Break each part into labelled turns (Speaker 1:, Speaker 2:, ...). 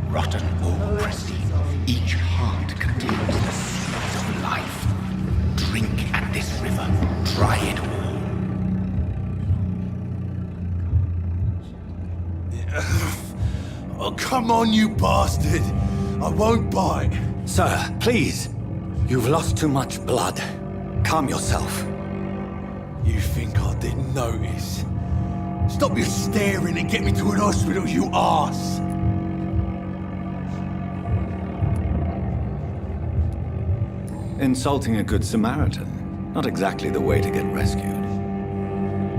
Speaker 1: Rotten or pristine, each heart contains the seeds of life. Drink at this river, try it all.
Speaker 2: Oh, come on, you bastard! I won't bite.
Speaker 3: Sir, please. You've lost too much blood. Calm yourself.
Speaker 2: You think I didn't notice? Stop your staring and get me to an hospital, you arse!
Speaker 3: Insulting a good Samaritan. Not exactly the way to get rescued.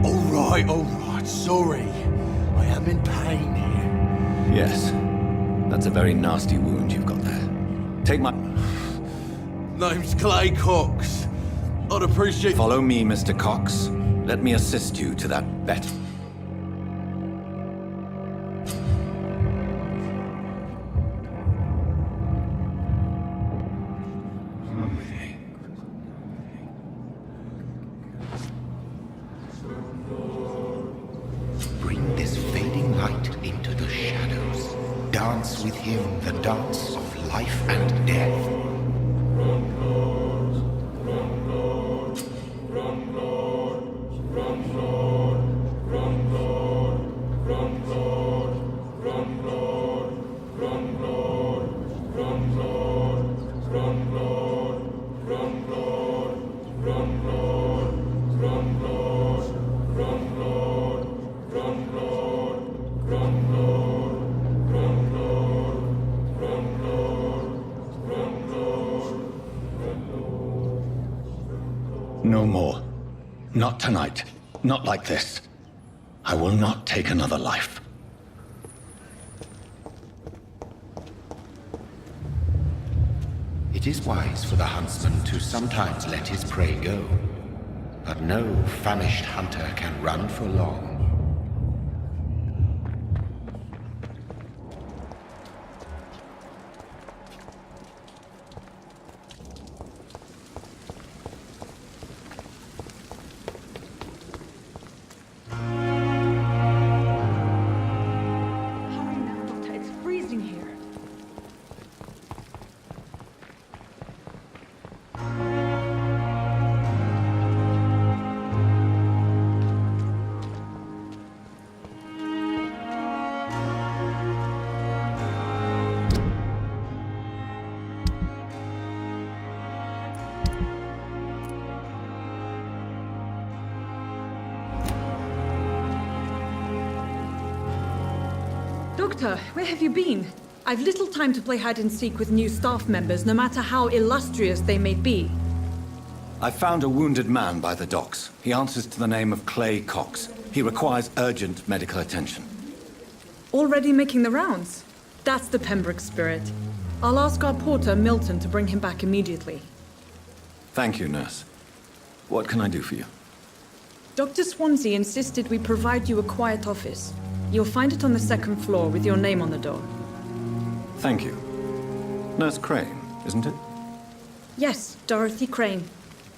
Speaker 2: All right, sorry. I am in pain here.
Speaker 3: Yes. That's a very nasty wound you've got there. Take my...
Speaker 2: Name's Clay Cox. I'd appreciate...
Speaker 3: Follow me, Mr. Cox. Let me assist you to that bet.
Speaker 1: Bring this fading light into the shadows. Dance with him the dance of life and death.
Speaker 3: No more. Not tonight. Not like this. I will not take another life.
Speaker 1: It is wise for the huntsman to sometimes let his prey go. But no famished hunter can run for long.
Speaker 4: Doctor, where have you been? I've little time to play hide and seek with new staff members, no matter how illustrious they may be.
Speaker 3: I found a wounded man by the docks. He answers to the name of Clay Cox. He requires urgent medical attention.
Speaker 4: Already making the rounds? That's the Pembroke spirit. I'll ask our porter, Milton, to bring him back immediately.
Speaker 3: Thank you, nurse. What can I do for you?
Speaker 4: Dr. Swansea insisted we provide you a quiet office. You'll find it on the second floor with your name on the door.
Speaker 3: Thank you. Nurse Crane, isn't it?
Speaker 4: Yes, Dorothy Crane.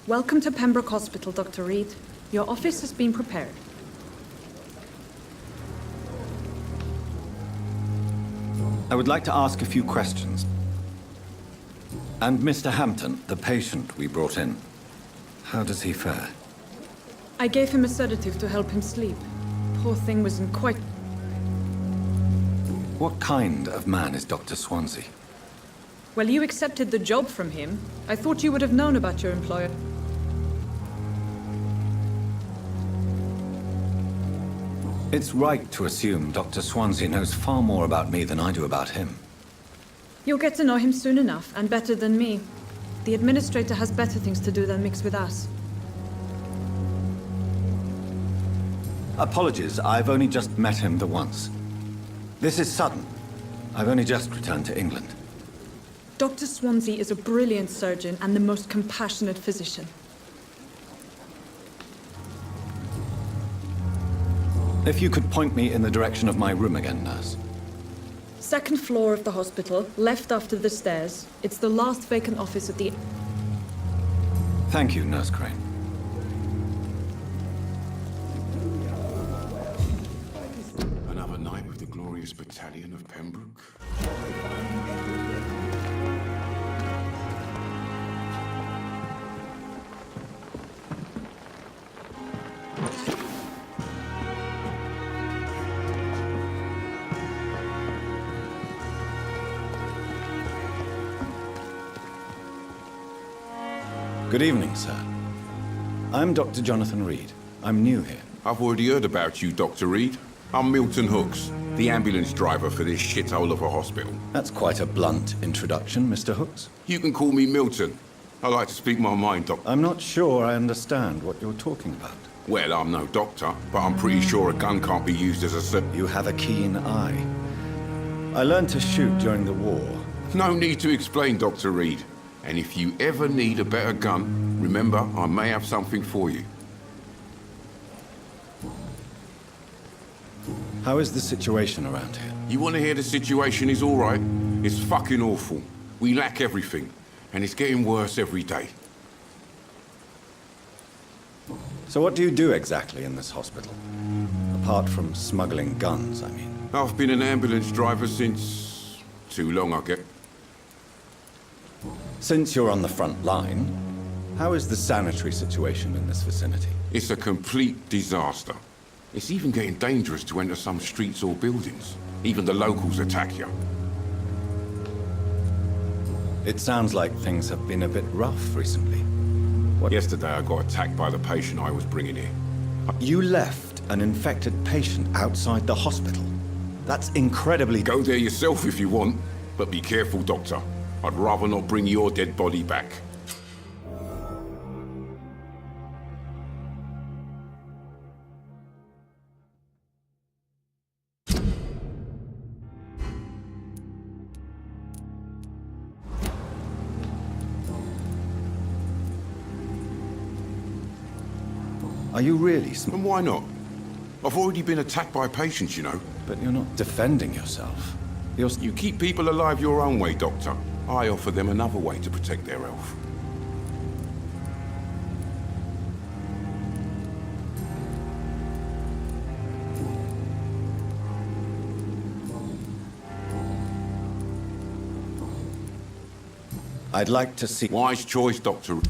Speaker 4: Welcome to Pembroke Hospital, Dr. Reed. Your office has been prepared.
Speaker 3: I would like to ask a few questions. And Mr. Hampton, the patient we brought in. How does he fare?
Speaker 4: I gave him a sedative to help him sleep. Poor thing was in quite...
Speaker 3: What kind of man is Dr. Swansea?
Speaker 4: Well, you accepted the job from him. I thought you would have known about your employer.
Speaker 3: It's right to assume Dr. Swansea knows far more about me than I do about him.
Speaker 4: You'll get to know him soon enough, and better than me. The administrator has better things to do than mix with us.
Speaker 3: Apologies, I've only just met him the once. This is sudden. I've only just returned to England.
Speaker 4: Dr. Swansea is a brilliant surgeon and the most compassionate physician.
Speaker 3: If you could point me in the direction of my room again, nurse.
Speaker 4: Second floor of the hospital, left after the stairs. It's the last vacant office at the...
Speaker 3: Thank you, Nurse Crane.
Speaker 5: Another night with the glorious battalion of Pembroke.
Speaker 3: Good evening, sir. I'm Dr. Jonathan Reed. I'm new here.
Speaker 5: I've already heard about you, Dr. Reed. I'm Milton Hooks, the ambulance driver for this shithole of a hospital.
Speaker 3: That's quite a blunt introduction, Mr. Hooks.
Speaker 5: You can call me Milton. I like to speak my mind, Doctor.
Speaker 3: I'm not sure I understand what you're talking about.
Speaker 5: Well, I'm no doctor, but I'm pretty sure a gun can't be used as a...
Speaker 3: You have a keen eye. I learned to shoot during the war.
Speaker 5: No need to explain, Dr. Reed. And if you ever need a better gun, remember, I may have something for you.
Speaker 3: How is the situation around here?
Speaker 5: You want to hear the situation is all right? It's fucking awful. We lack everything, and it's getting worse every day.
Speaker 3: So what do you do exactly in this hospital? Apart from smuggling guns, I mean.
Speaker 5: I've been an ambulance driver since... too long, I get.
Speaker 3: Since you're on the front line, how is the sanitary situation in this vicinity?
Speaker 5: It's a complete disaster. It's even getting dangerous to enter some streets or buildings. Even the locals attack you.
Speaker 3: It sounds like things have been a bit rough recently. What?
Speaker 5: Yesterday I got attacked by the patient I was bringing here.
Speaker 3: You left an infected patient outside the hospital? That's incredibly...
Speaker 5: Go there yourself if you want, but be careful, Doctor. I'd rather not bring your dead body back.
Speaker 3: Are you really
Speaker 5: And why not? I've already been attacked by patients, you know.
Speaker 3: But you're not defending yourself.
Speaker 5: You keep people alive your own way, Doctor. I offer them another way to protect their health.
Speaker 3: I'd like to see...
Speaker 5: Wise choice, Doctor.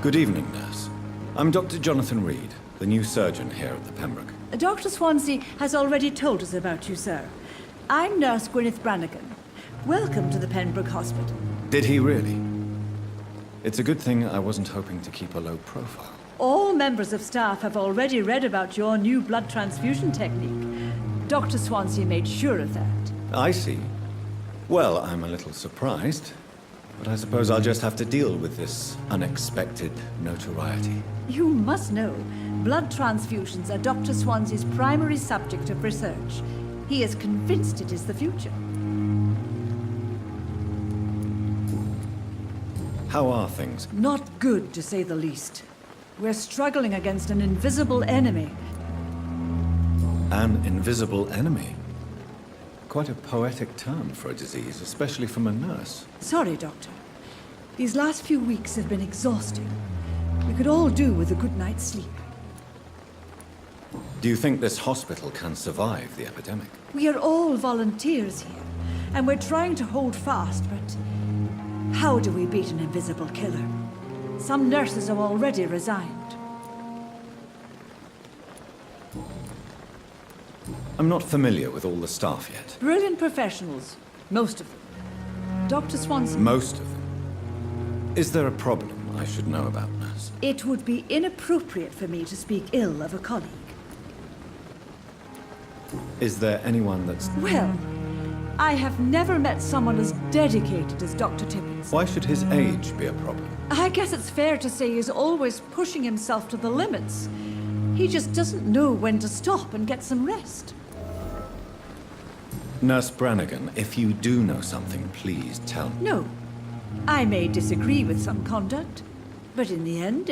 Speaker 3: Good evening, nurse. I'm Dr. Jonathan Reed, the new surgeon here at the Pembroke.
Speaker 6: Dr. Swansea has already told us about you, sir. I'm Nurse Gwyneth Brannigan. Welcome to the Pembroke Hospital.
Speaker 3: Did he really? It's a good thing I wasn't hoping to keep a low profile.
Speaker 6: All members of staff have already read about your new blood transfusion technique. Dr. Swansea made sure of that.
Speaker 3: I see. Well, I'm a little surprised, but I suppose I'll just have to deal with this unexpected notoriety.
Speaker 6: You must know, blood transfusions are Dr. Swansea's primary subject of research. He is convinced it is the future.
Speaker 3: How are things?
Speaker 6: Not good, to say the least. We're struggling against an invisible enemy.
Speaker 3: An invisible enemy? Quite a poetic term for a disease, especially from a nurse.
Speaker 6: Sorry, Doctor. These last few weeks have been exhausting. We could all do with a good night's sleep.
Speaker 3: Do you think this hospital can survive the epidemic?
Speaker 6: We are all volunteers here, and we're trying to hold fast, but how do we beat an invisible killer? Some nurses have already resigned.
Speaker 3: I'm not familiar with all the staff yet.
Speaker 6: Brilliant professionals, most of them. Dr. Swanson...
Speaker 3: Most of them. Is there a problem I should know about, nurse?
Speaker 6: It would be inappropriate for me to speak ill of a colleague.
Speaker 3: Is there anyone that's...
Speaker 6: Well, I have never met someone as dedicated as Dr. Tippett.
Speaker 3: Why should his age be a problem?
Speaker 6: I guess it's fair to say he's always pushing himself to the limits. He just doesn't know when to stop and get some rest.
Speaker 3: Nurse Brannigan, if you do know something, please tell me.
Speaker 6: No. I may disagree with some conduct, but in the end,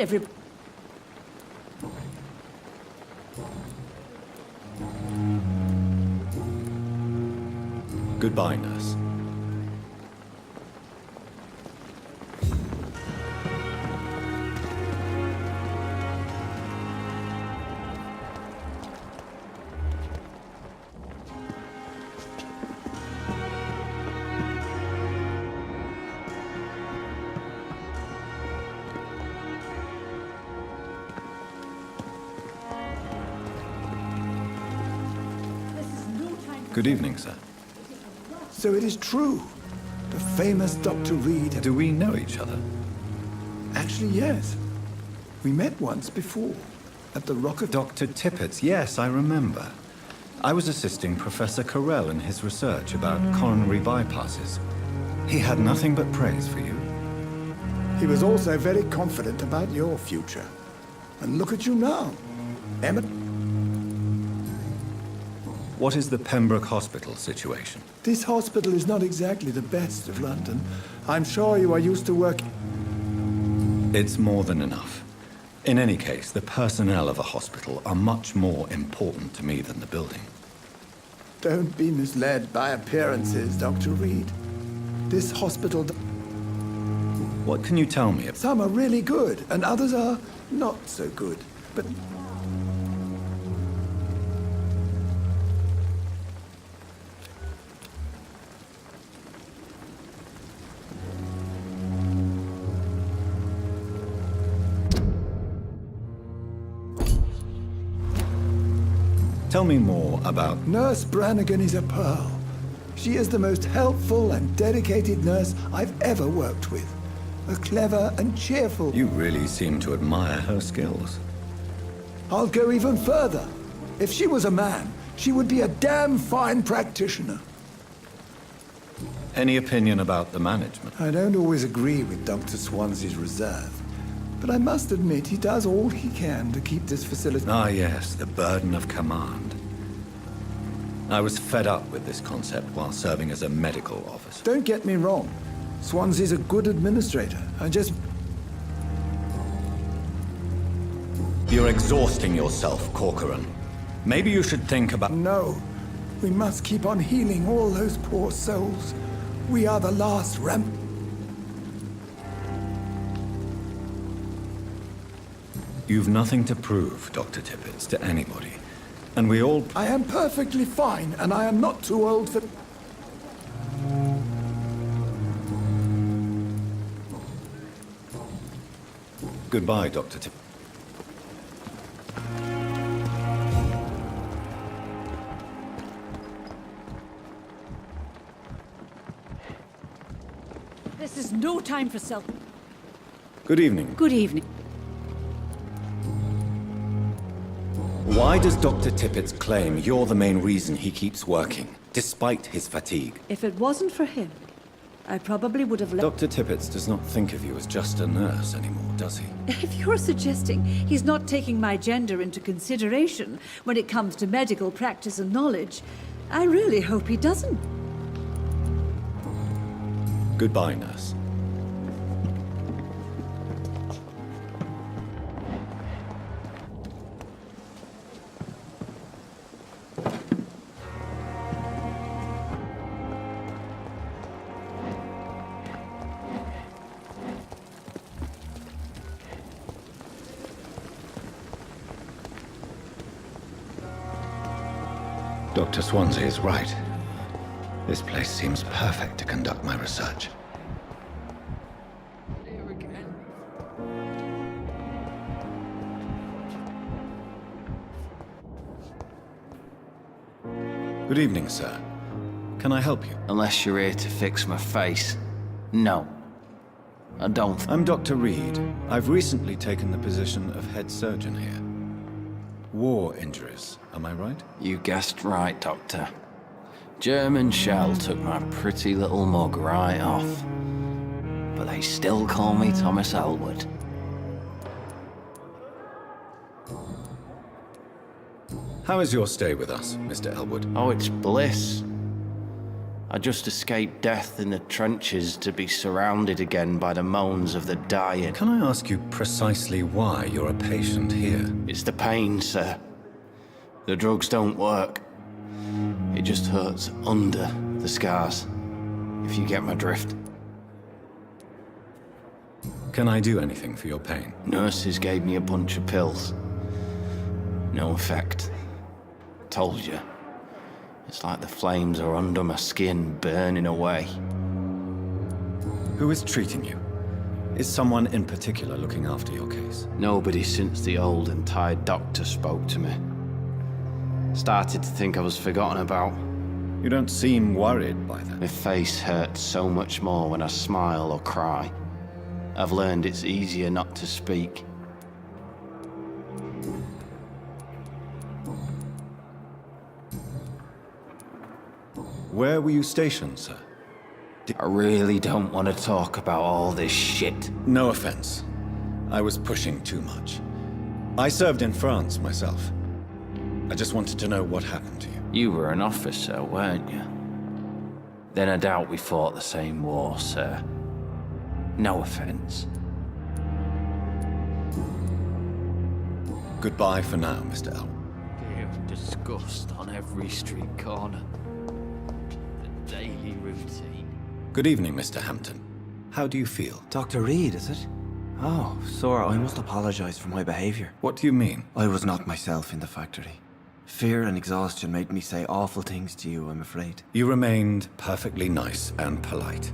Speaker 3: Goodbye, nurse. Good evening, sir.
Speaker 2: So it is true. The famous Dr. Reed...
Speaker 3: Do we know each other?
Speaker 2: Actually, yes. We met once before, at the Rock of...
Speaker 3: Dr. Tippett's, yes, I remember. I was assisting Professor Carell in his research about coronary bypasses. He had nothing but praise for you.
Speaker 2: He was also very confident about your future. And look at you now. Emma...
Speaker 3: What is the Pembroke Hospital situation?
Speaker 2: This hospital is not exactly the best of London. I'm sure you are used to working...
Speaker 3: It's more than enough. In any case, the personnel of a hospital are much more important to me than the building.
Speaker 2: Don't be misled by appearances, Dr. Reed. This hospital...
Speaker 3: What can you tell me?
Speaker 2: Some are really good, and others are not so good. But...
Speaker 3: Tell me more about...
Speaker 2: Nurse Brannigan is a pearl. She is the most helpful and dedicated nurse I've ever worked with. A clever and cheerful...
Speaker 3: You really seem to admire her skills.
Speaker 2: I'll go even further. If she was a man, she would be a damn fine practitioner.
Speaker 3: Any opinion about the management?
Speaker 2: I don't always agree with Dr. Swansea's reserve, but I must admit he does all he can to keep this facility...
Speaker 3: Ah, yes, the burden of command. I was fed up with this concept while serving as a medical officer.
Speaker 2: Don't get me wrong. Swansea's a good administrator.
Speaker 3: You're exhausting yourself, Corcoran. Maybe you should think about...
Speaker 2: No. We must keep on healing all those poor souls. We are the last ramp...
Speaker 3: You've nothing to prove, Dr. Tippett, to anybody. And we all...
Speaker 2: I am perfectly fine, and I am not too old for...
Speaker 3: Goodbye, Dr. Tippett.
Speaker 6: this is no time for self...
Speaker 3: Good evening.
Speaker 6: Good evening.
Speaker 3: Why does Dr. Tippett claim you're the main reason he keeps working, despite his fatigue?
Speaker 6: If it wasn't for him, I probably would have left...
Speaker 3: Dr. Tippett does not think of you as just a nurse anymore, does he?
Speaker 6: If you're suggesting he's not taking my gender into consideration when it comes to medical practice and knowledge, I really hope he doesn't.
Speaker 3: Goodbye, nurse. Dr. Swansea is right. This place seems perfect to conduct my research. Good evening, sir. Can I help you?
Speaker 7: Unless you're here to fix my face. No. I don't.
Speaker 3: I'm Dr. Reed. I've recently taken the position of head surgeon here. War injuries, am I right?
Speaker 7: You guessed right, Doctor. German shell took my pretty little mug right off. But they still call me Thomas Elwood.
Speaker 3: How is your stay with us, Mr. Elwood?
Speaker 7: Oh, it's bliss. I just escaped death in the trenches to be surrounded again by the moans of the dying.
Speaker 3: Can I ask you precisely why you're a patient here?
Speaker 7: It's the pain, sir. The drugs don't work. It just hurts under the scars, if you get my drift.
Speaker 3: Can I do anything for your pain?
Speaker 7: Nurses gave me a bunch of pills. No effect. Told you. It's like the flames are under my skin, burning away.
Speaker 3: Who is treating you? Is someone in particular looking after your case?
Speaker 7: Nobody since the old and tired doctor spoke to me. Started to think I was forgotten about.
Speaker 3: You don't seem worried by that.
Speaker 7: My face hurts so much more when I smile or cry. I've learned it's easier not to speak.
Speaker 3: Where were you stationed, sir?
Speaker 7: I really don't want to talk about all this shit.
Speaker 3: No offense. I was pushing too much. I served in France myself. I just wanted to know what happened to you.
Speaker 7: You were an officer, weren't you? Then I doubt we fought the same war, sir. No offense.
Speaker 3: Goodbye for now, Mr. Elwood.
Speaker 7: Fear of disgust on every street corner. The daily routine.
Speaker 3: Good evening, Mr. Hampton. How do you feel?
Speaker 8: Dr. Reed, is it? Oh, sir, I must apologize for my behavior.
Speaker 3: What do you mean?
Speaker 8: I was not myself in the factory. Fear and exhaustion made me say awful things to you, I'm afraid.
Speaker 3: You remained perfectly nice and polite.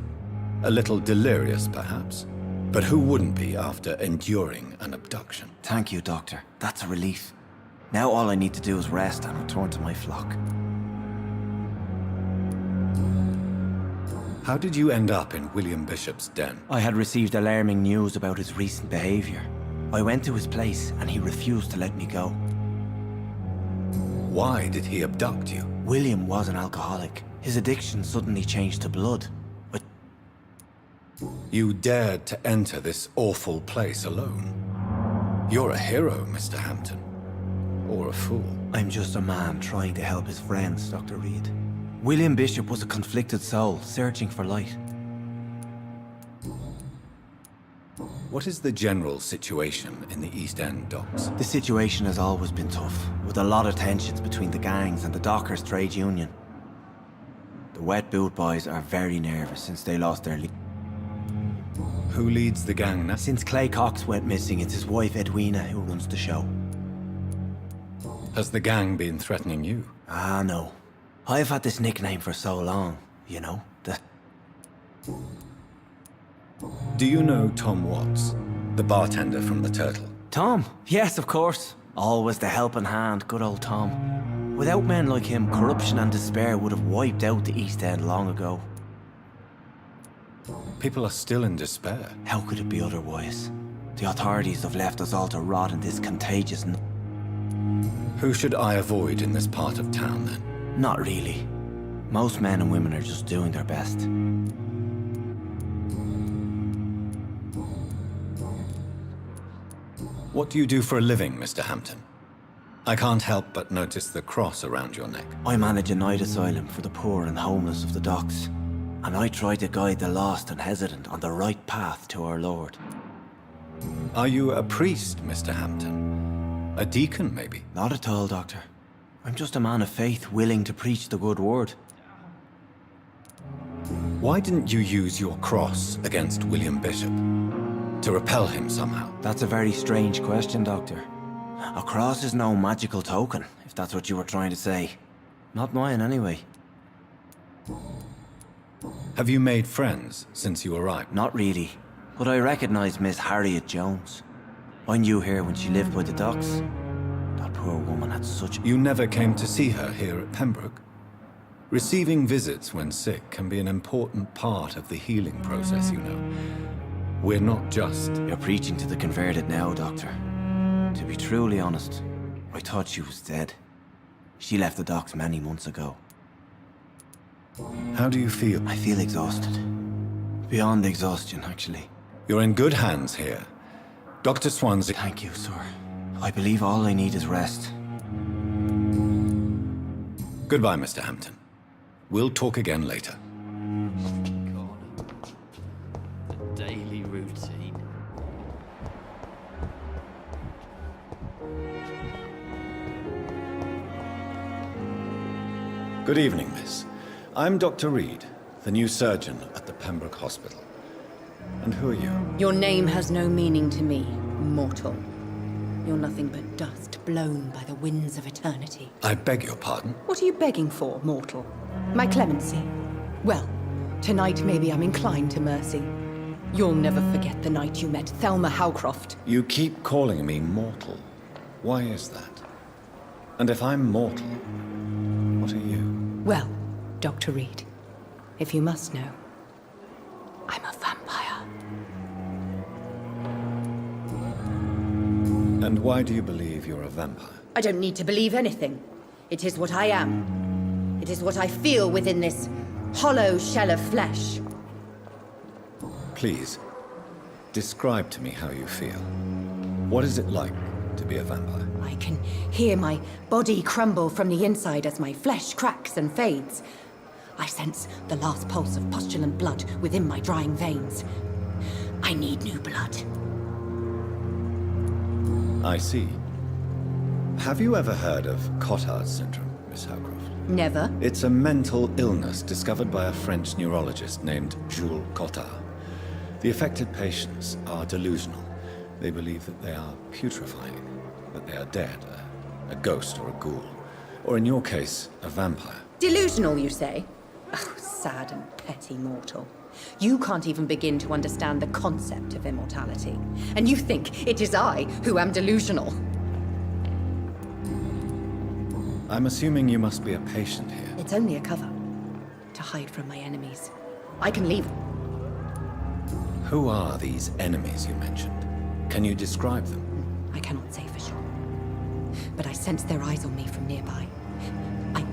Speaker 3: A little delirious, perhaps. But who wouldn't be after enduring an abduction?
Speaker 8: Thank you, Doctor. That's a relief. Now all I need to do is rest and return to my flock.
Speaker 3: How did you end up in William Bishop's den?
Speaker 8: I had received alarming news about his recent behavior. I went to his place and he refused to let me go.
Speaker 3: Why did he abduct you?
Speaker 8: William was an alcoholic. His addiction suddenly changed to blood.
Speaker 3: You dared to enter this awful place alone. You're a hero, Mr. Hampton. Or a fool.
Speaker 8: I'm just a man trying to help his friends, Dr. Reed. William Bishop was a conflicted soul, searching for light.
Speaker 3: What is the general situation in the East End docks?
Speaker 8: The situation has always been tough, with a lot of tensions between the gangs and the dockers' trade union. The wet boot boys are very nervous since they lost their lead.
Speaker 3: Who leads the gang now?
Speaker 8: Since Clay Cox went missing, it's his wife Edwina who runs the show.
Speaker 3: Has the gang been threatening you?
Speaker 8: Ah, no. I've had this nickname for so long, you know,
Speaker 3: Do you know Tom Watts, the bartender from the Turtle?
Speaker 8: Tom? Yes, of course. Always the helping hand, good old Tom. Without men like him, corruption and despair would have wiped out the East End long ago.
Speaker 3: People are still in despair.
Speaker 8: How could it be otherwise? The authorities have left us all to rot in this contagious...
Speaker 3: Who should I avoid in this part of town, then?
Speaker 8: Not really. Most men and women are just doing their best.
Speaker 3: What do you do for a living, Mr. Hampton? I can't help but notice the cross around your neck.
Speaker 8: I manage a night asylum for the poor and homeless of the docks. And I try to guide the lost and hesitant on the right path to our Lord.
Speaker 3: Are you a priest, Mr. Hampton? A deacon, maybe?
Speaker 8: Not at all, Doctor. I'm just a man of faith willing to preach the good word.
Speaker 3: Why didn't you use your cross against William Bishop? To repel him somehow?
Speaker 8: That's a very strange question, Doctor. A cross is no magical token, if that's what you were trying to say. Not mine, anyway.
Speaker 3: Have you made friends since you arrived?
Speaker 8: Not really. But I recognize Miss Harriet Jones. I knew her when she lived by the docks. That poor woman had such...
Speaker 3: You never came to see her here at Pembroke? Receiving visits when sick can be an important part of the healing process, you know. We're not just...
Speaker 8: You're preaching to the converted now, Doctor. To be truly honest, I thought she was dead. She left the docks many months ago.
Speaker 3: How do you feel?
Speaker 8: I feel exhausted. Beyond exhaustion, actually.
Speaker 3: You're in good hands here. Dr. Swansea...
Speaker 8: Thank you, sir. I believe all I need is rest.
Speaker 3: Goodbye, Mr. Hampton. We'll talk again later.
Speaker 7: The daily routine.
Speaker 3: Good evening, miss. I'm Dr. Reed, the new surgeon at the Pembroke Hospital. And who are you?
Speaker 9: Your name has no meaning to me, mortal. You're nothing but dust blown by the winds of eternity.
Speaker 3: I beg your pardon?
Speaker 9: What are you begging for, mortal? My clemency? Well, tonight maybe I'm inclined to mercy. You'll never forget the night you met Thelma Howcroft.
Speaker 3: You keep calling me mortal. Why is that? And if I'm mortal, what are you?
Speaker 9: Well, Dr. Reed, if you must know, I'm a vampire.
Speaker 3: And why do you believe you're a vampire?
Speaker 9: I don't need to believe anything. It is what I am. It is what I feel within this hollow shell of flesh.
Speaker 3: Please, describe to me how you feel. What is it like to be a vampire?
Speaker 9: I can hear my body crumble from the inside as my flesh cracks and fades. I sense the last pulse of pustulant blood within my drying veins. I need new blood.
Speaker 3: I see. Have you ever heard of Cotard's syndrome, Miss Howcroft?
Speaker 9: Never.
Speaker 3: It's a mental illness discovered by a French neurologist named Jules Cotard. The affected patients are delusional. They believe that they are putrefying, that they are dead, a ghost or a ghoul, or in your case, a vampire.
Speaker 9: Delusional, you say? Oh, sad and petty mortal. You can't even begin to understand the concept of immortality. And you think it is I who am delusional.
Speaker 3: I'm assuming you must be a patient here.
Speaker 9: It's only a cover. To hide from my enemies. I can leave.
Speaker 3: Who are these enemies you mentioned? Can you describe them?
Speaker 9: I cannot say for sure. But I sense their eyes on me from nearby.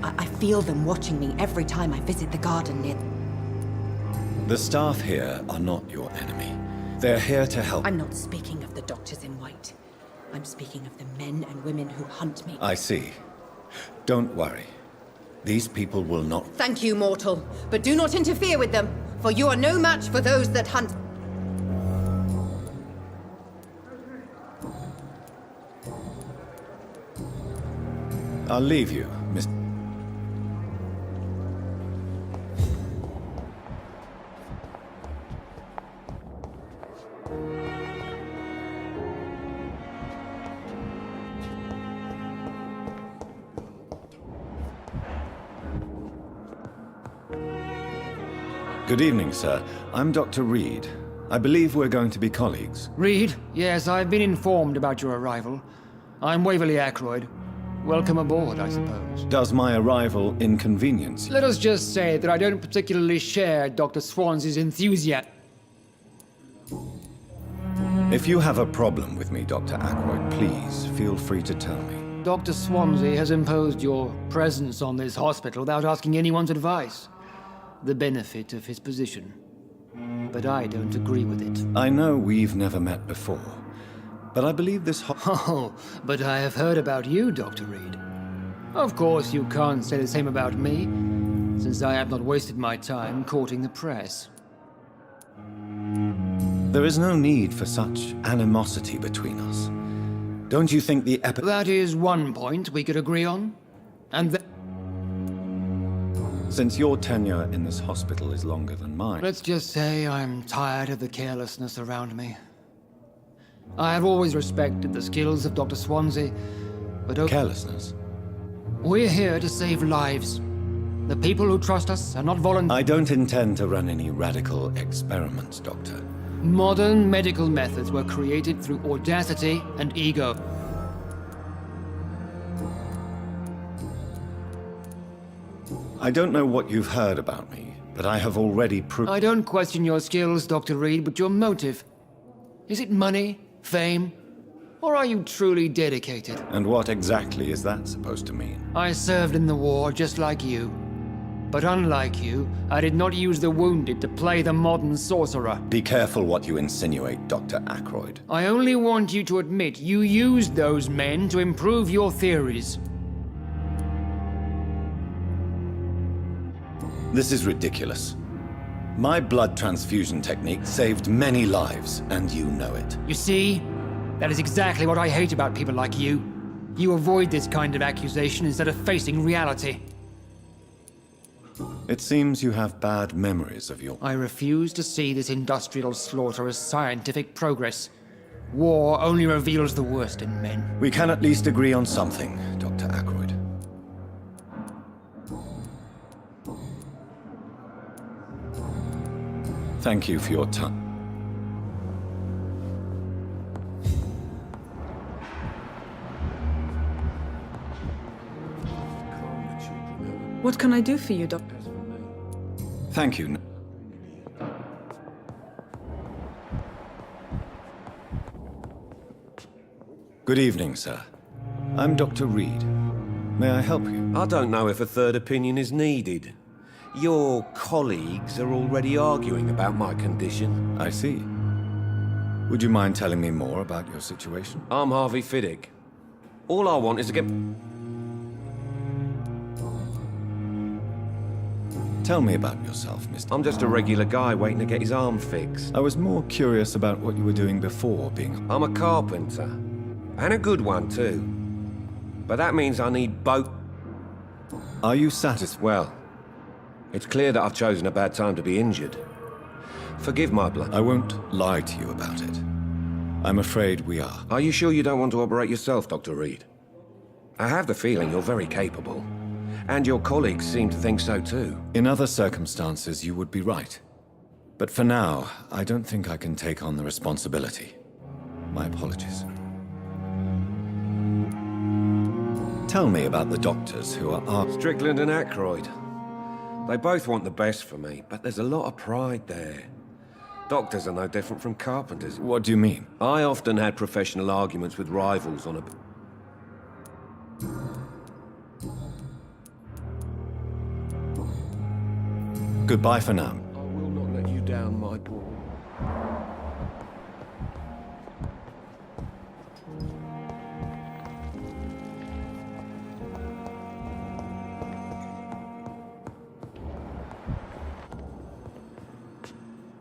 Speaker 9: I feel them watching me every time I visit the garden near...
Speaker 3: The staff here are not your enemy. They're here to help.
Speaker 9: I'm not speaking of the doctors in white. I'm speaking of the men and women who hunt me.
Speaker 3: I see. Don't worry. These people will not...
Speaker 9: Thank you, mortal. But do not interfere with them, for you are no match for those that hunt...
Speaker 3: I'll leave you, Miss... Good evening, sir. I'm Dr. Reed. I believe we're going to be colleagues.
Speaker 10: Reed? Yes, I've been informed about your arrival. I'm Waverly Ackroyd. Welcome aboard, I suppose.
Speaker 3: Does my arrival inconvenience you?
Speaker 10: Let us just say that I don't particularly share Dr. Swansea's enthusiasm.
Speaker 3: If you have a problem with me, Dr. Ackroyd, please feel free to tell me.
Speaker 10: Dr. Swansea has imposed your presence on this hospital without asking anyone's advice. The benefit of his position. But I don't agree with it.
Speaker 3: I know we've never met before, but I believe this
Speaker 10: Oh, but I have heard about you, Dr. Reed. Of course, you can't say the same about me, since I have not wasted my time courting the press.
Speaker 3: There is no need for such animosity between us. Don't you think the
Speaker 10: That is one point we could agree on. And
Speaker 3: Since your tenure in this hospital is longer than mine...
Speaker 10: Let's just say I'm tired of the carelessness around me. I have always respected the skills of Dr. Swansea, but...
Speaker 3: Carelessness?
Speaker 10: We're here to save lives. The people who trust us are not volunteers.
Speaker 3: I don't intend to run any radical experiments, Doctor.
Speaker 10: Modern medical methods were created through audacity and ego.
Speaker 3: I don't know what you've heard about me, but I have already proved...
Speaker 10: I don't question your skills, Dr. Reed, but your motive. Is it money, fame, or are you truly dedicated?
Speaker 3: And what exactly is that supposed to mean?
Speaker 10: I served in the war just like you. But unlike you, I did not use the wounded to play the modern sorcerer.
Speaker 3: Be careful what you insinuate, Dr. Ackroyd.
Speaker 10: I only want you to admit you used those men to improve your theories.
Speaker 3: This is ridiculous. My blood transfusion technique saved many lives, and you know it.
Speaker 10: You see? That is exactly what I hate about people like you. You avoid this kind of accusation instead of facing reality.
Speaker 3: It seems you have bad memories of your...
Speaker 10: I refuse to see this industrial slaughter as scientific progress. War only reveals the worst in men.
Speaker 3: We can at least agree on something, Dr. Ackroyd. Thank you for your time.
Speaker 4: What can I do for you, Doctor?
Speaker 3: Thank you. Good evening, sir. I'm Dr. Reed. May I help you?
Speaker 11: I don't know if a third opinion is needed. Your colleagues are already arguing about my condition.
Speaker 3: I see. Would you mind telling me more about your situation?
Speaker 11: I'm Harvey Fiddick. All I want is to get...
Speaker 3: Tell me about yourself, Mr.
Speaker 11: I'm just a regular guy waiting to get his arm fixed.
Speaker 3: I was more curious about what you were doing before being...
Speaker 11: I'm a carpenter. And a good one, too. But that means I need both...
Speaker 3: Are you satisfied?
Speaker 11: Well, it's clear that I've chosen a bad time to be injured. Forgive my blunt.
Speaker 3: I won't lie to you about it. I'm afraid we are.
Speaker 11: Are you sure you don't want to operate yourself, Dr. Reed? I have the feeling you're very capable. And your colleagues seem to think so too.
Speaker 3: In other circumstances, you would be right. But for now, I don't think I can take on the responsibility. My apologies. Tell me about the doctors who are...
Speaker 11: Strickland and Ackroyd. They both want the best for me, but there's a lot of pride there. Doctors are no different from carpenters.
Speaker 3: What do you mean?
Speaker 11: I often had professional arguments with rivals on a...
Speaker 3: Goodbye for now.
Speaker 11: I will not let you down, my boy.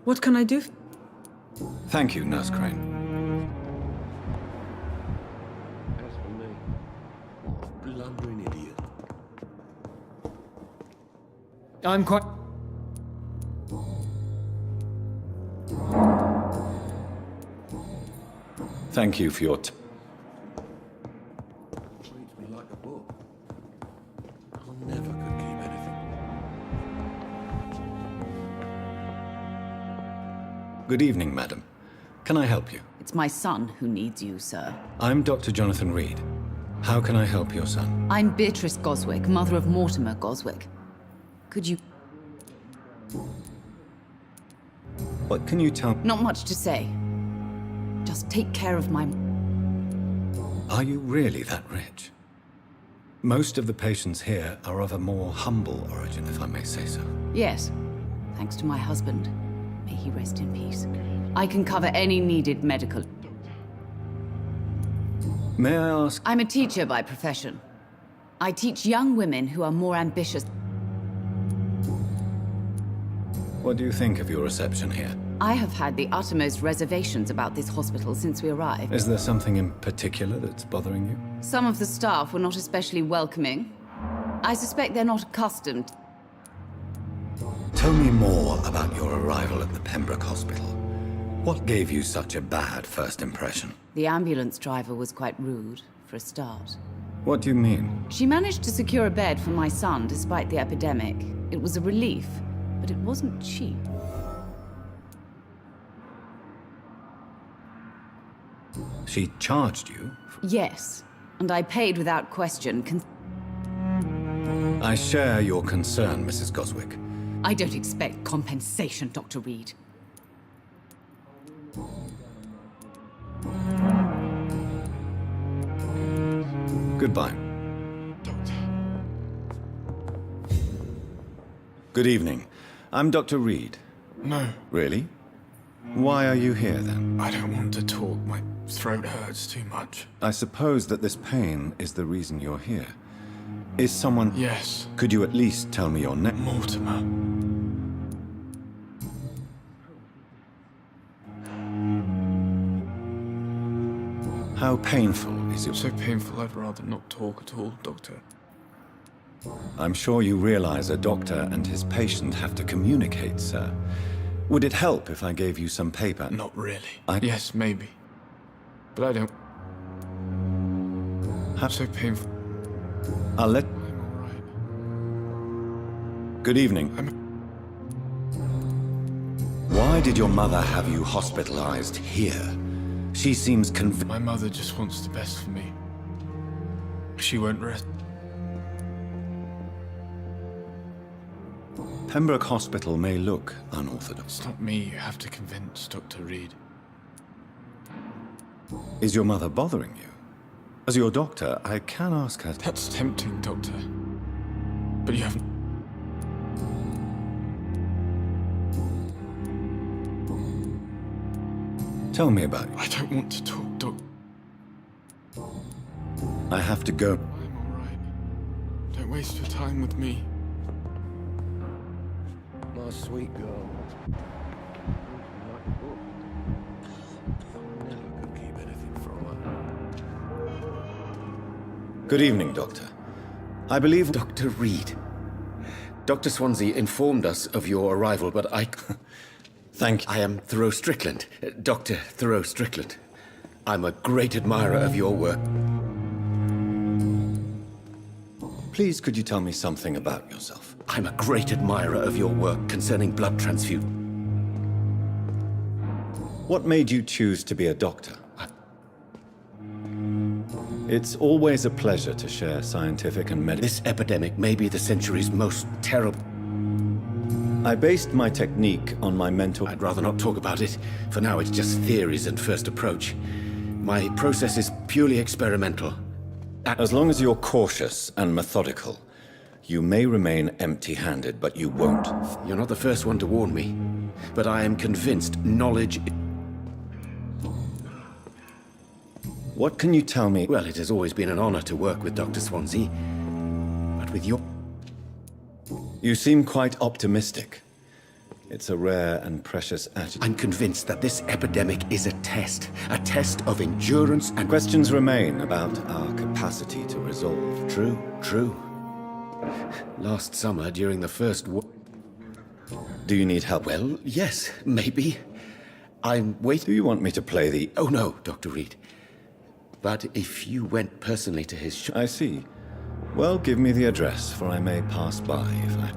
Speaker 4: What can I do?
Speaker 3: Thank you, Nurse Crane.
Speaker 11: As for me, what a blundering idiot.
Speaker 10: I'm quite...
Speaker 3: Thank you for your
Speaker 11: Treats me like a book. I never could keep anything.
Speaker 3: Good evening, madam. Can I help you?
Speaker 12: It's my son who needs you, sir.
Speaker 3: I'm Dr. Jonathan Reed. How can I help your son?
Speaker 12: I'm Beatrice Goswick, mother of Mortimer Goswick. Could you...
Speaker 3: What can you tell...
Speaker 12: Not much to say. Just take care of my...
Speaker 3: Are you really that rich? Most of the patients here are of a more humble origin, if I may say so.
Speaker 12: Yes, thanks to my husband. May he rest in peace. I can cover any needed medical...
Speaker 3: May I ask...
Speaker 12: I'm a teacher by profession. I teach young women who are more ambitious...
Speaker 3: What do you think of your reception here?
Speaker 12: I have had the uttermost reservations about this hospital since we arrived.
Speaker 3: Is there something in particular that's bothering you?
Speaker 12: Some of the staff were not especially welcoming. I suspect they're not accustomed.
Speaker 3: Tell me more about your arrival at the Pembroke Hospital. What gave you such a bad first impression?
Speaker 12: The ambulance driver was quite rude, for a start.
Speaker 3: What do you mean?
Speaker 12: She managed to secure a bed for my son despite the epidemic. It was a relief, but it wasn't cheap.
Speaker 3: She charged you?
Speaker 12: Yes, and I paid without question.
Speaker 3: I share your concern, Mrs. Goswick.
Speaker 12: I don't expect compensation, Dr. Reed.
Speaker 3: Goodbye.
Speaker 13: Doctor.
Speaker 3: Good evening. I'm Dr. Reed.
Speaker 13: No.
Speaker 3: Really? Why are you here, then?
Speaker 13: I don't want to talk. My throat hurts too much.
Speaker 3: I suppose that this pain is the reason you're here. Is someone...
Speaker 13: Yes.
Speaker 3: Could you at least tell me your name?
Speaker 13: Mortimer.
Speaker 3: How painful is your...
Speaker 13: So painful I'd rather not talk at all, Doctor.
Speaker 3: I'm sure you realize a doctor and his patient have to communicate, sir. Would it help if I gave you some paper?
Speaker 13: Not really. Yes, maybe. But I don't...
Speaker 3: How...
Speaker 13: So painful.
Speaker 3: I'll let...
Speaker 13: I'm alright.
Speaker 3: Good evening. Why did your mother have you hospitalized here? She seems
Speaker 13: My mother just wants the best for me. She won't rest.
Speaker 3: Pembroke Hospital may look unorthodox.
Speaker 13: It's not me you have to convince, Dr. Reed.
Speaker 3: Is your mother bothering you? As your doctor, I can ask her...
Speaker 13: That's tempting, Doctor. But you haven't...
Speaker 3: Tell me about it.
Speaker 13: I don't want to talk, Doctor.
Speaker 3: I have to go.
Speaker 13: I'm alright. Don't waste your time with me.
Speaker 11: My sweet girl. Never could keep anything from her.
Speaker 3: Good evening, Doctor. I believe...
Speaker 1: Dr. Reed. Dr. Swansea informed us of your arrival, but I...
Speaker 3: Thank you.
Speaker 1: I am Thoreau Strickland. Dr. Thoreau Strickland. I'm a great admirer of your work.
Speaker 3: Please, could you tell me something about yourself?
Speaker 1: I'm a great admirer of your work concerning blood transfusion.
Speaker 3: What made you choose to be a doctor? It's always a pleasure to share scientific and medical...
Speaker 1: This epidemic may be the century's most terrible...
Speaker 3: I based my technique on my mental...
Speaker 1: I'd rather not talk about it. For now, it's just theories and first approach. My process is purely experimental.
Speaker 3: As long as you're cautious and methodical, you may remain empty-handed, but you won't.
Speaker 1: You're not the first one to warn me, but I am convinced knowledge...
Speaker 3: What can you tell me?
Speaker 1: Well, it has always been an honor to work with Dr. Swansea, but with your...
Speaker 3: You seem quite optimistic. It's a rare and precious attitude.
Speaker 1: I'm convinced that this epidemic is a test of endurance and...
Speaker 3: Questions remain about our capacity to resolve.
Speaker 1: True. Last summer, during the first war...
Speaker 3: Do you need help?
Speaker 1: Well, yes, maybe. I'm waiting...
Speaker 3: Do you want me to play the...
Speaker 1: Oh, no, Dr. Reed. But if you went personally to his shop...
Speaker 3: I see. Well, give me the address, for I may pass by if I...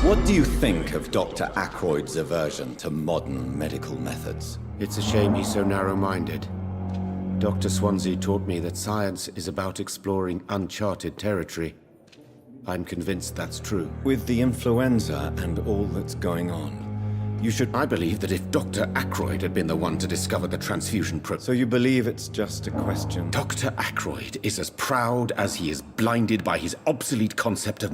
Speaker 3: What do you think of Dr. Ackroyd's aversion to modern medical methods?
Speaker 1: It's a shame he's so narrow-minded. Dr. Swansea taught me that science is about exploring uncharted territory. I'm convinced that's true.
Speaker 3: With the influenza and all that's going on, you should...
Speaker 1: I believe that if Dr. Ackroyd had been the one to discover the transfusion
Speaker 3: So you believe it's just a question...
Speaker 1: Dr. Ackroyd is as proud as he is blinded by his obsolete concept of...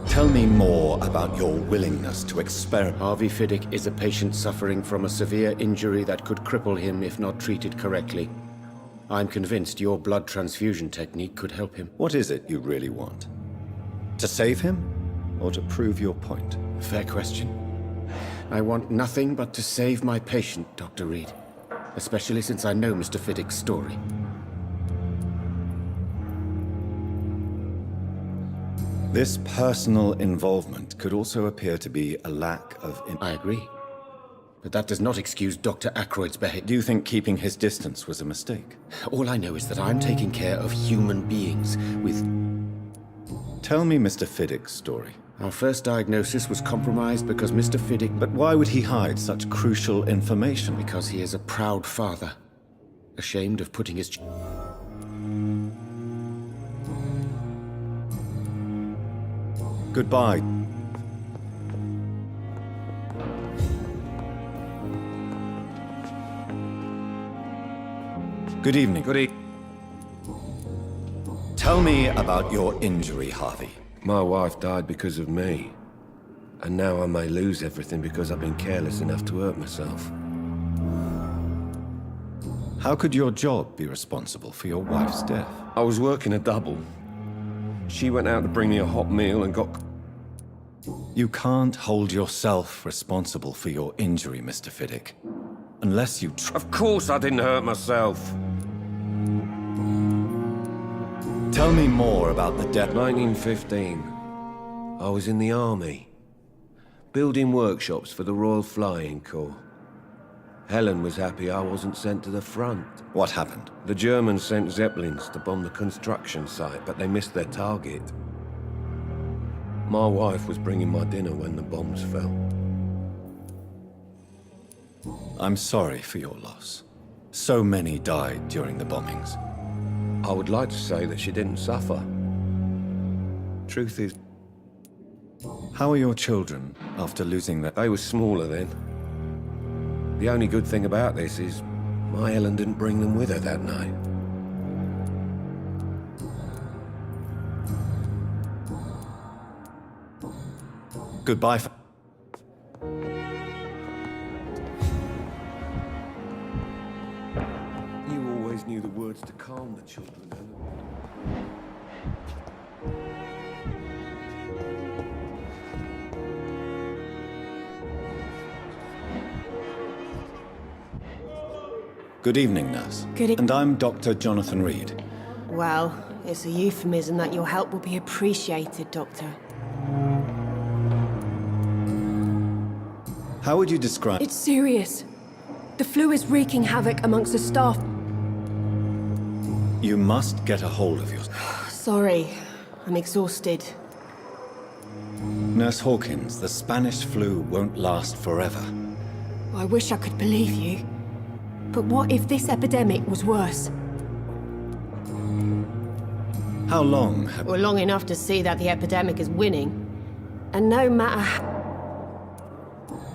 Speaker 3: Tell me more about your willingness to experiment.
Speaker 1: Harvey Fiddick is a patient suffering from a severe injury that could cripple him if not treated correctly. I'm convinced your blood transfusion technique could help him.
Speaker 3: What is it you really want? To save him? Or to prove your point?
Speaker 1: Fair question. I want nothing but to save my patient, Dr. Reed. Especially since I know Mr. Fiddick's story.
Speaker 3: This personal involvement could also appear to be a lack of...
Speaker 1: I agree. But that does not excuse Dr. Ackroyd's behavior.
Speaker 3: Do you think keeping his distance was a mistake?
Speaker 1: All I know is that I'm taking care of human beings with...
Speaker 3: Tell me Mr. Fiddick's story.
Speaker 1: Our first diagnosis was compromised because Mr. Fiddick...
Speaker 3: But why would he hide such crucial information?
Speaker 1: Because he is a proud father, ashamed of putting his...
Speaker 3: Goodbye. Good evening.
Speaker 11: Good evening.
Speaker 3: Tell me about your injury, Harvey.
Speaker 11: My wife died because of me. And now I may lose everything because I've been careless enough to hurt myself.
Speaker 3: How could your job be responsible for your wife's death?
Speaker 11: I was working a double. She went out to bring me a hot meal and got...
Speaker 3: You can't hold yourself responsible for your injury, Mr. Fiddick. Unless you
Speaker 11: Of course I didn't hurt myself.
Speaker 3: Tell me more about the death.
Speaker 11: 1915. I was in the army. Building workshops for the Royal Flying Corps. Helen was happy I wasn't sent to the front.
Speaker 3: What happened?
Speaker 11: The Germans sent Zeppelins to bomb the construction site, but they missed their target. My wife was bringing my dinner when the bombs fell.
Speaker 3: I'm sorry for your loss. So many died during the bombings.
Speaker 11: I would like to say that she didn't suffer. Truth is...
Speaker 3: How are your children after losing their...
Speaker 11: They were smaller then. The only good thing about this is my Helen didn't bring them with her that night.
Speaker 3: Goodbye.
Speaker 11: You always knew the words to calm the children, Helen.
Speaker 3: Good evening, nurse. And I'm Dr. Jonathan Reed.
Speaker 14: Well, it's a euphemism that your help will be appreciated, Doctor.
Speaker 3: How would you describe...
Speaker 14: It's serious. The flu is wreaking havoc amongst the staff.
Speaker 3: You must get a hold of yourself.
Speaker 14: Sorry, I'm exhausted.
Speaker 3: Nurse Hawkins, the Spanish flu won't last forever.
Speaker 14: I wish I could believe you. But what if this epidemic was worse?
Speaker 3: How long have...
Speaker 14: Well, long enough to see that the epidemic is winning. And no matter...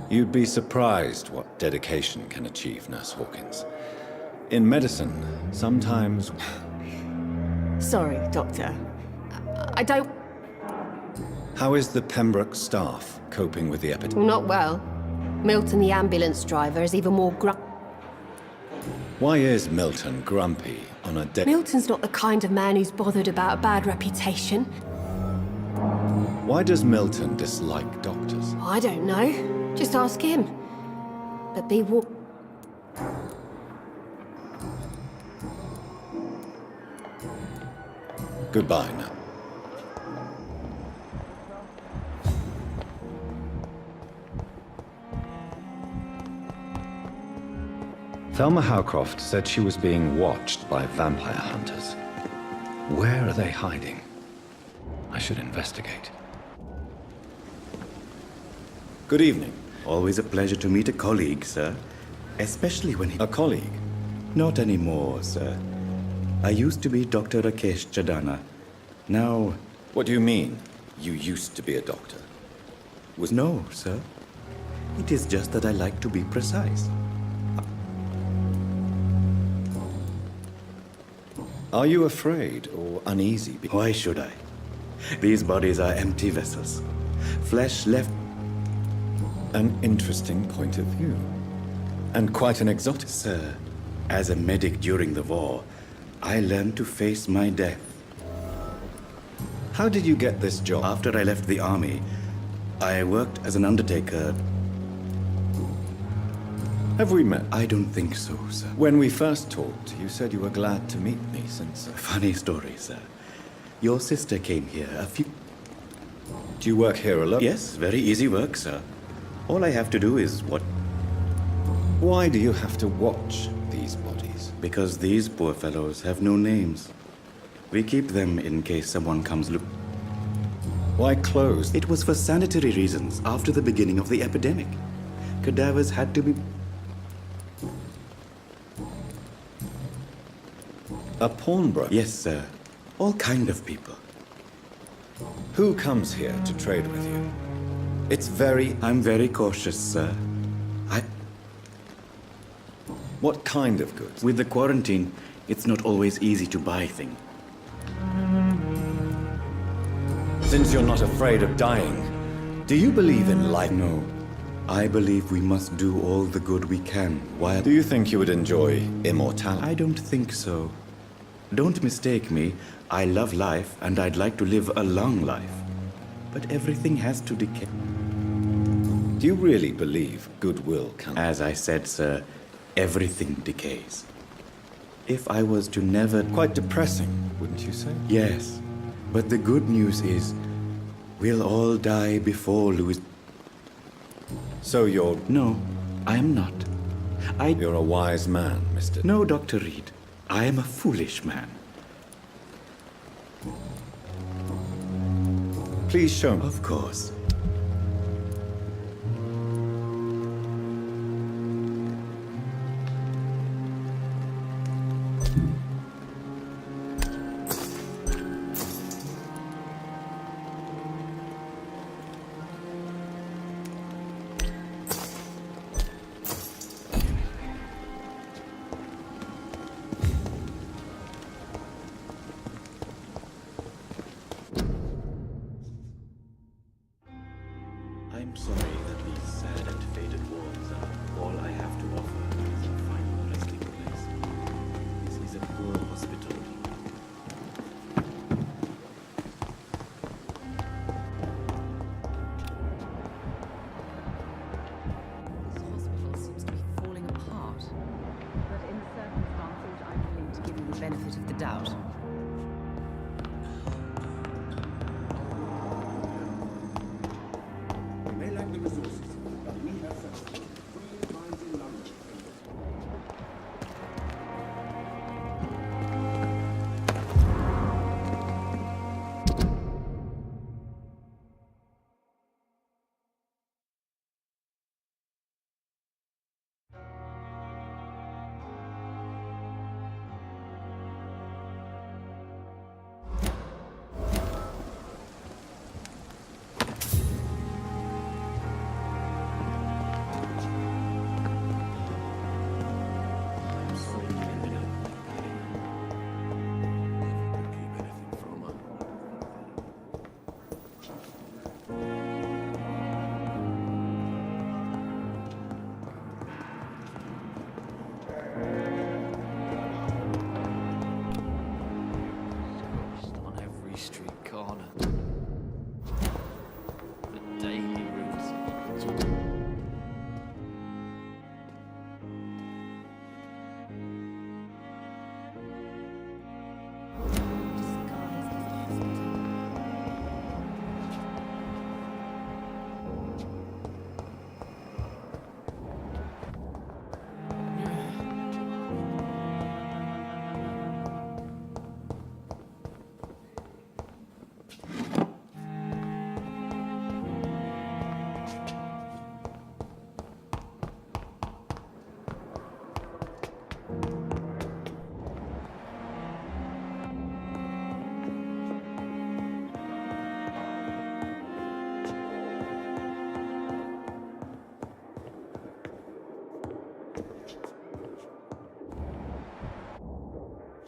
Speaker 3: You'd be surprised what dedication can achieve, Nurse Hawkins. In medicine, sometimes...
Speaker 14: Sorry, Doctor. I don't...
Speaker 3: How is the Pembroke staff coping with the epidemic?
Speaker 14: Well, not well. Milton, the ambulance driver, is even more
Speaker 3: Why is Milton grumpy on a day?
Speaker 14: Milton's not the kind of man who's bothered about a bad reputation.
Speaker 3: Why does Milton dislike doctors?
Speaker 14: I don't know. Just ask him. But be
Speaker 3: Goodbye now. Thelma Howcroft said she was being watched by vampire hunters. Where are they hiding? I should investigate. Good evening.
Speaker 15: Always a pleasure to meet a colleague, sir. Especially when he...
Speaker 3: A colleague?
Speaker 15: Not anymore, sir. I used to be Dr. Rakesh Chadana. Now...
Speaker 3: What do you mean, you used to be a doctor?
Speaker 15: No, sir. It is just that I like to be precise.
Speaker 3: Are you afraid or uneasy?
Speaker 15: Why should I? These bodies are empty vessels. Flesh left...
Speaker 3: An interesting point of view. And quite an exotic...
Speaker 15: Sir, as a medic during the war, I learned to face my death.
Speaker 3: How did you get this job?
Speaker 15: After I left the army, I worked as an undertaker.
Speaker 3: Have we met?
Speaker 15: I don't think so, sir.
Speaker 3: When we first talked, you said you were glad to meet me since...
Speaker 15: Funny story, sir. Your sister came here a few...
Speaker 3: Do you work here alone?
Speaker 15: Yes, very easy work, sir. All I have to do is what...
Speaker 3: Why do you have to watch these bodies?
Speaker 15: Because these poor fellows have no names. We keep them in case someone comes look.
Speaker 3: Why close?
Speaker 15: It was for sanitary reasons after the beginning of the epidemic. Cadavers had to be...
Speaker 3: A pawnbroker?
Speaker 15: Yes, sir. All kind of people.
Speaker 3: Who comes here to trade with you?
Speaker 15: I'm very cautious, sir.
Speaker 3: What kind of goods?
Speaker 15: With the quarantine, it's not always easy to buy things.
Speaker 3: Since you're not afraid of dying, do you believe in life?
Speaker 15: No. I believe we must do all the good we can while...
Speaker 3: Do you think you would enjoy immortality?
Speaker 15: I don't think so. Don't mistake me. I love life and I'd like to live a long life. But everything has to decay.
Speaker 3: Do you really believe goodwill can...
Speaker 15: As I said, sir, everything decays. If I was to never...
Speaker 3: Quite depressing, wouldn't you say?
Speaker 15: Yes. But the good news is, we'll all die before Louis...
Speaker 3: So you're...
Speaker 15: No, I am not.
Speaker 3: You're a wise man, Mr.
Speaker 15: No, Dr. Reed. I am a foolish man.
Speaker 3: Please show me.
Speaker 15: Of course. I'm sorry that these sad and faded walls are all I have to offer as a final resting place. This is a poor hospital.
Speaker 12: This hospital seems to be falling apart. But in the circumstances, I'm willing to give you the benefit of the doubt.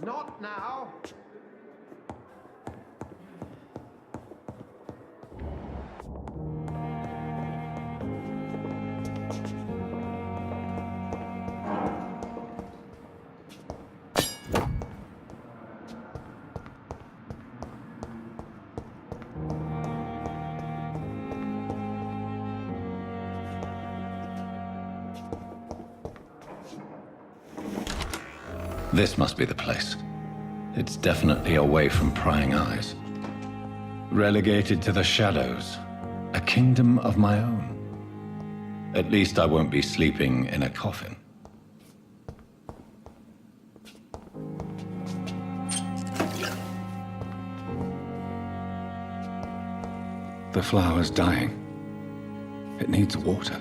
Speaker 16: Not now!
Speaker 3: This must be the place. It's definitely away from prying eyes. Relegated to the shadows. A kingdom of my own. At least I won't be sleeping in a coffin. The flower's dying. It needs water.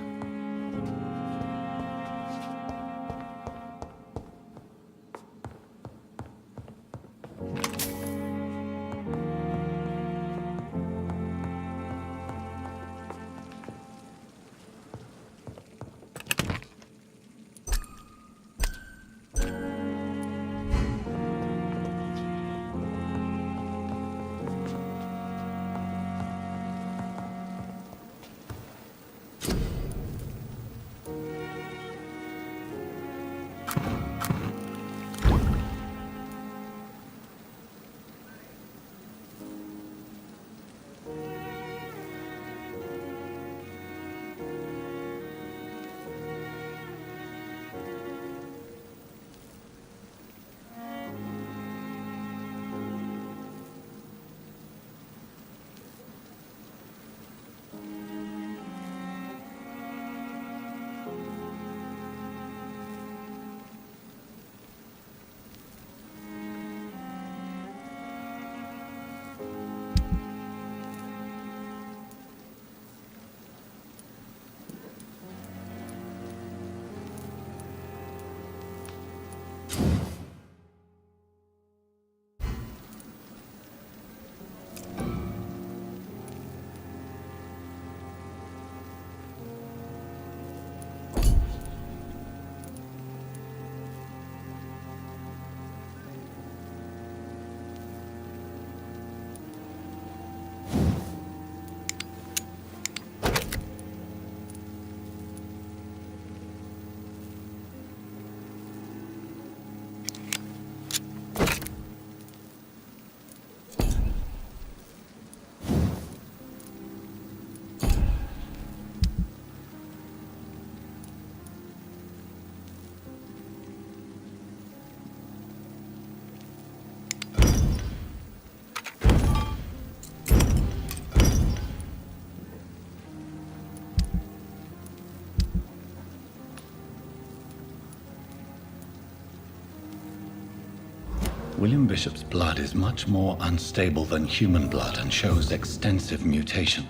Speaker 3: William Bishop's blood is much more unstable than human blood and shows extensive mutation.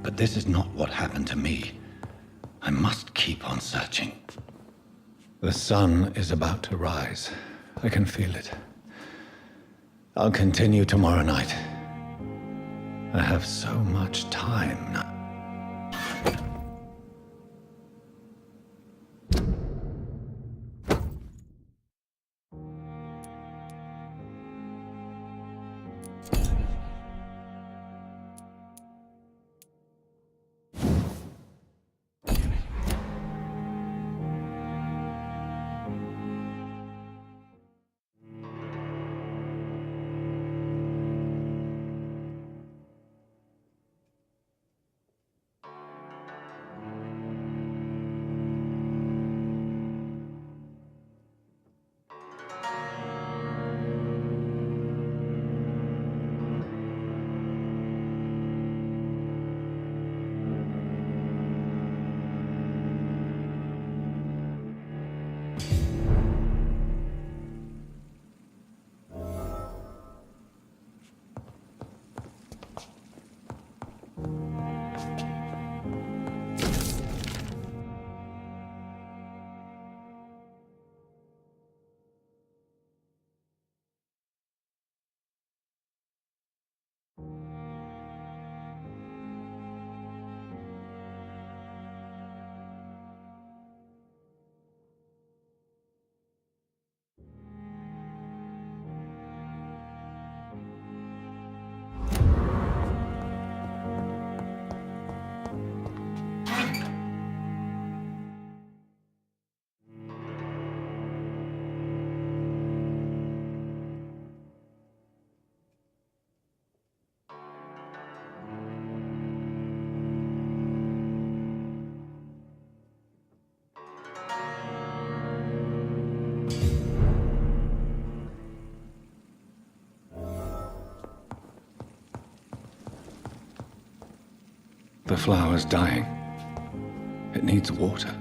Speaker 3: But this is not what happened to me. I must keep on searching. The sun is about to rise. I can feel it. I'll continue tomorrow night. I have so much time now. The flower's dying. It It needs water.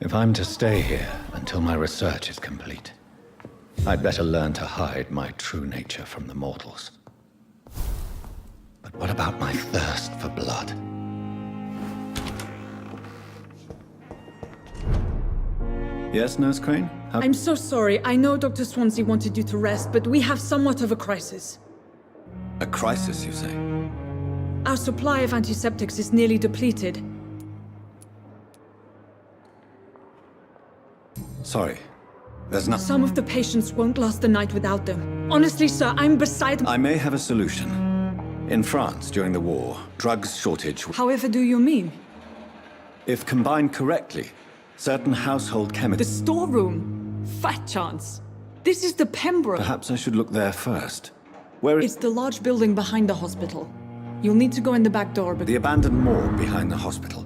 Speaker 3: If I'm to stay here until my research is complete, I'd better learn to hide my true nature from the mortals. But what about my thirst for blood? Yes, Nurse Crane?
Speaker 4: I'm so sorry. I know Dr. Swansea wanted you to rest, but we have somewhat of a crisis.
Speaker 3: A crisis, you say?
Speaker 4: Our supply of antiseptics is nearly depleted.
Speaker 3: Sorry. There's nothing.
Speaker 4: Some of the patients won't last the night without them. Honestly, sir, I'm beside...
Speaker 3: I may have a solution. In France, during the war, drugs shortage...
Speaker 4: However do you mean?
Speaker 3: If combined correctly, certain household chemicals...
Speaker 4: The storeroom? Fat chance. This is the Pembroke.
Speaker 3: Perhaps I should look there first. Where is...
Speaker 4: It's the large building behind the hospital. You'll need to go in the back door, but...
Speaker 3: The abandoned morgue behind the hospital.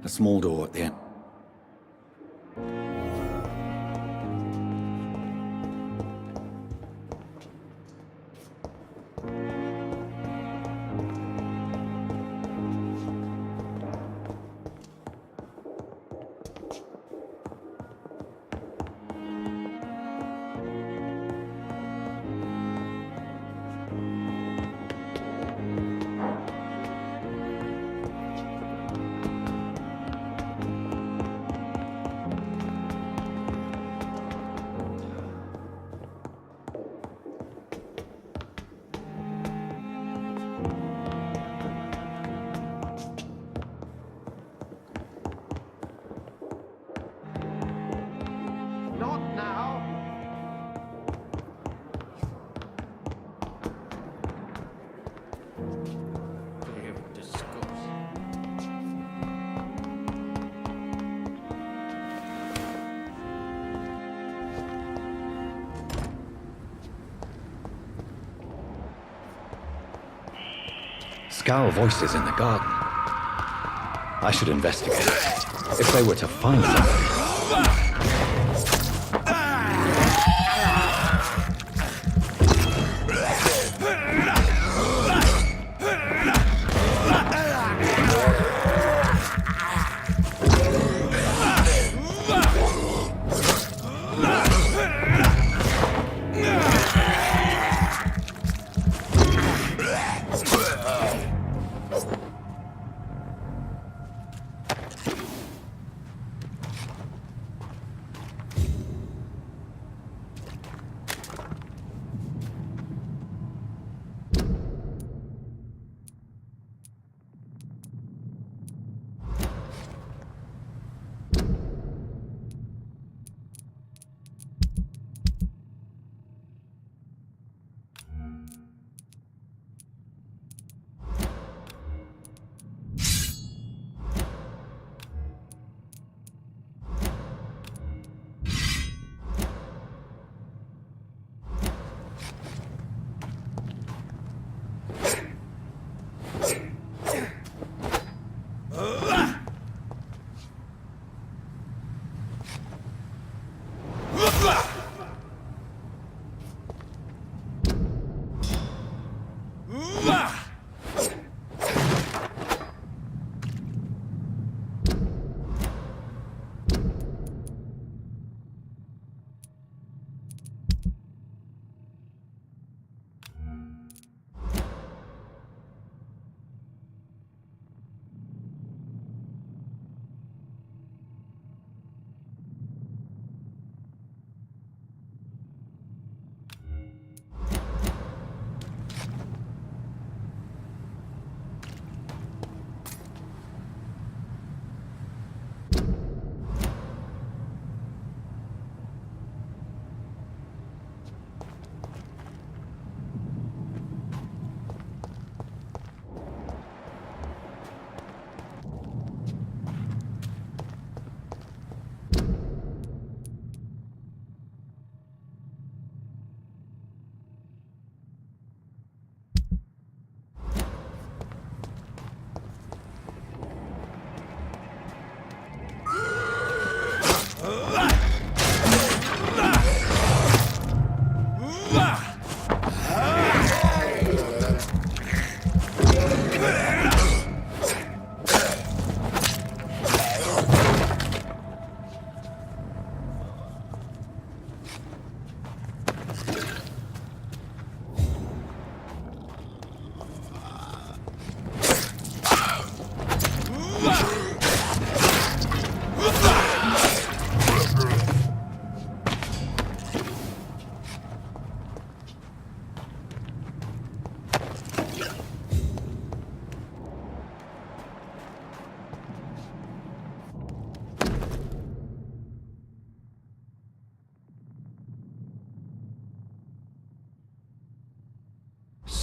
Speaker 3: A small door at the end.
Speaker 16: Not now.
Speaker 3: Scowl voices in the garden. I should investigate. If they were to find something...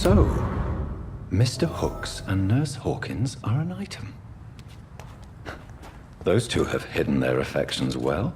Speaker 3: So, Mr. Hooks and Nurse Hawkins are an item. Those two have hidden their affections well.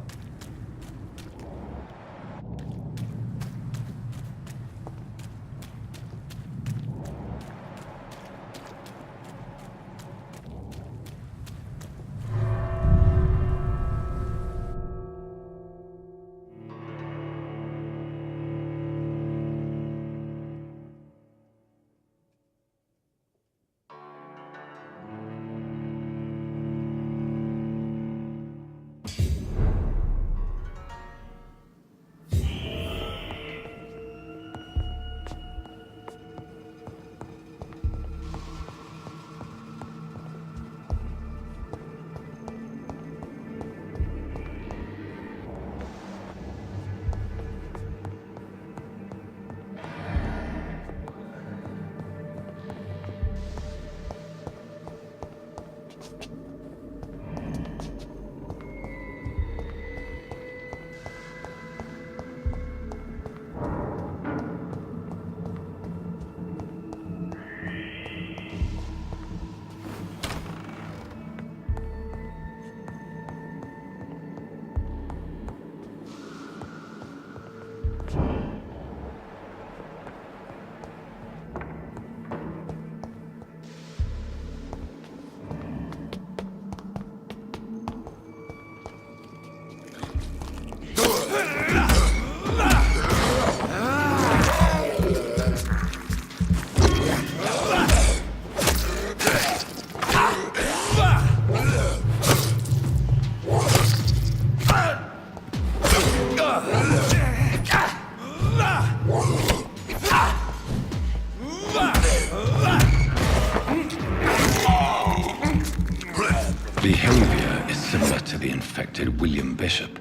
Speaker 3: Behavior is similar to the infected William Bishop.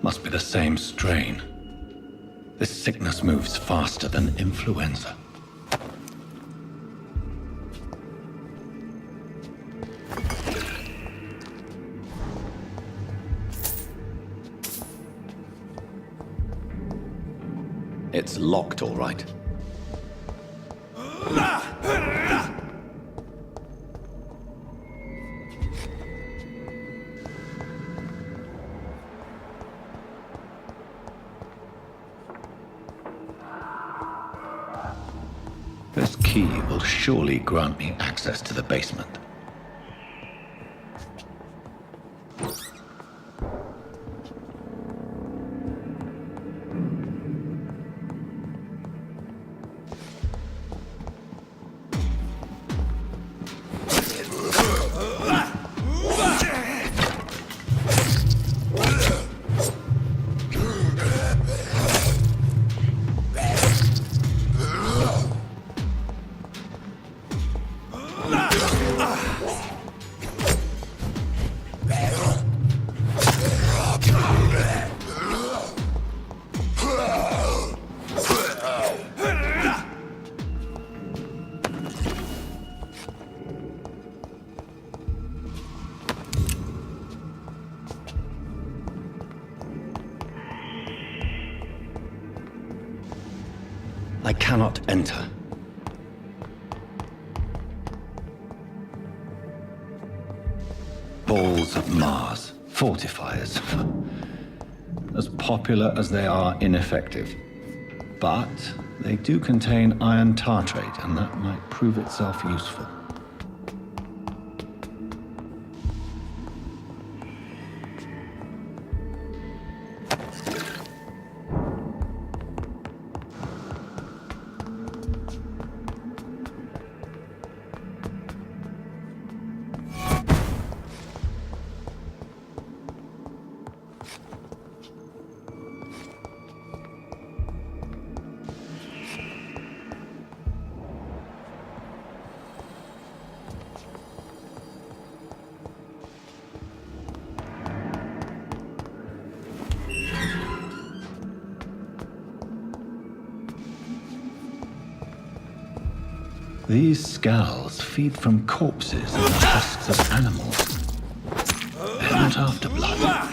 Speaker 3: Must be the same strain. This sickness moves faster than influenza. It's locked, all right. This key will surely grant me access to the basement. I cannot enter. Balls of Mars, fortifiers. As popular as they are ineffective. But they do contain iron tartrate, and that might prove itself useful. These skulls feed from corpses and the husks of animals. They're not after blood.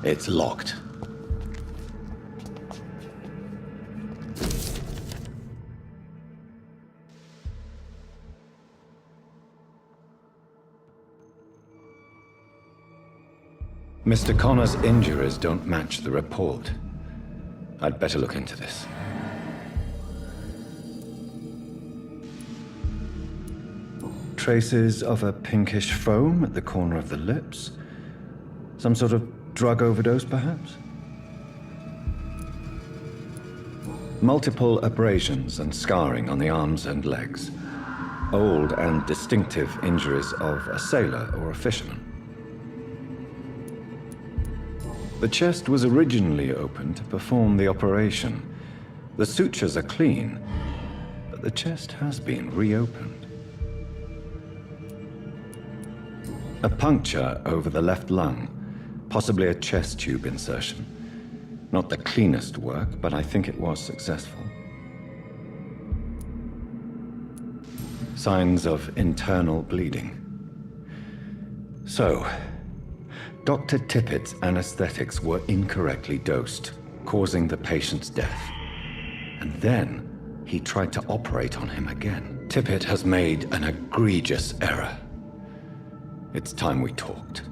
Speaker 3: It's locked. Mr. Connor's injuries don't match the report. I'd better look into this. Traces of a pinkish foam at the corner of the lips. Some sort of drug overdose, perhaps? Multiple abrasions and scarring on the arms and legs. Old and distinctive injuries of a sailor or a fisherman. The chest was originally open to perform the operation. The sutures are clean, but the chest has been reopened. A puncture over the left lung, possibly a chest tube insertion. Not the cleanest work, but I think it was successful. Signs of internal bleeding. So, Dr. Tippett's anesthetics were incorrectly dosed, causing the patient's death. And then, he tried to operate on him again. Tippett has made an egregious error. It's time we talked.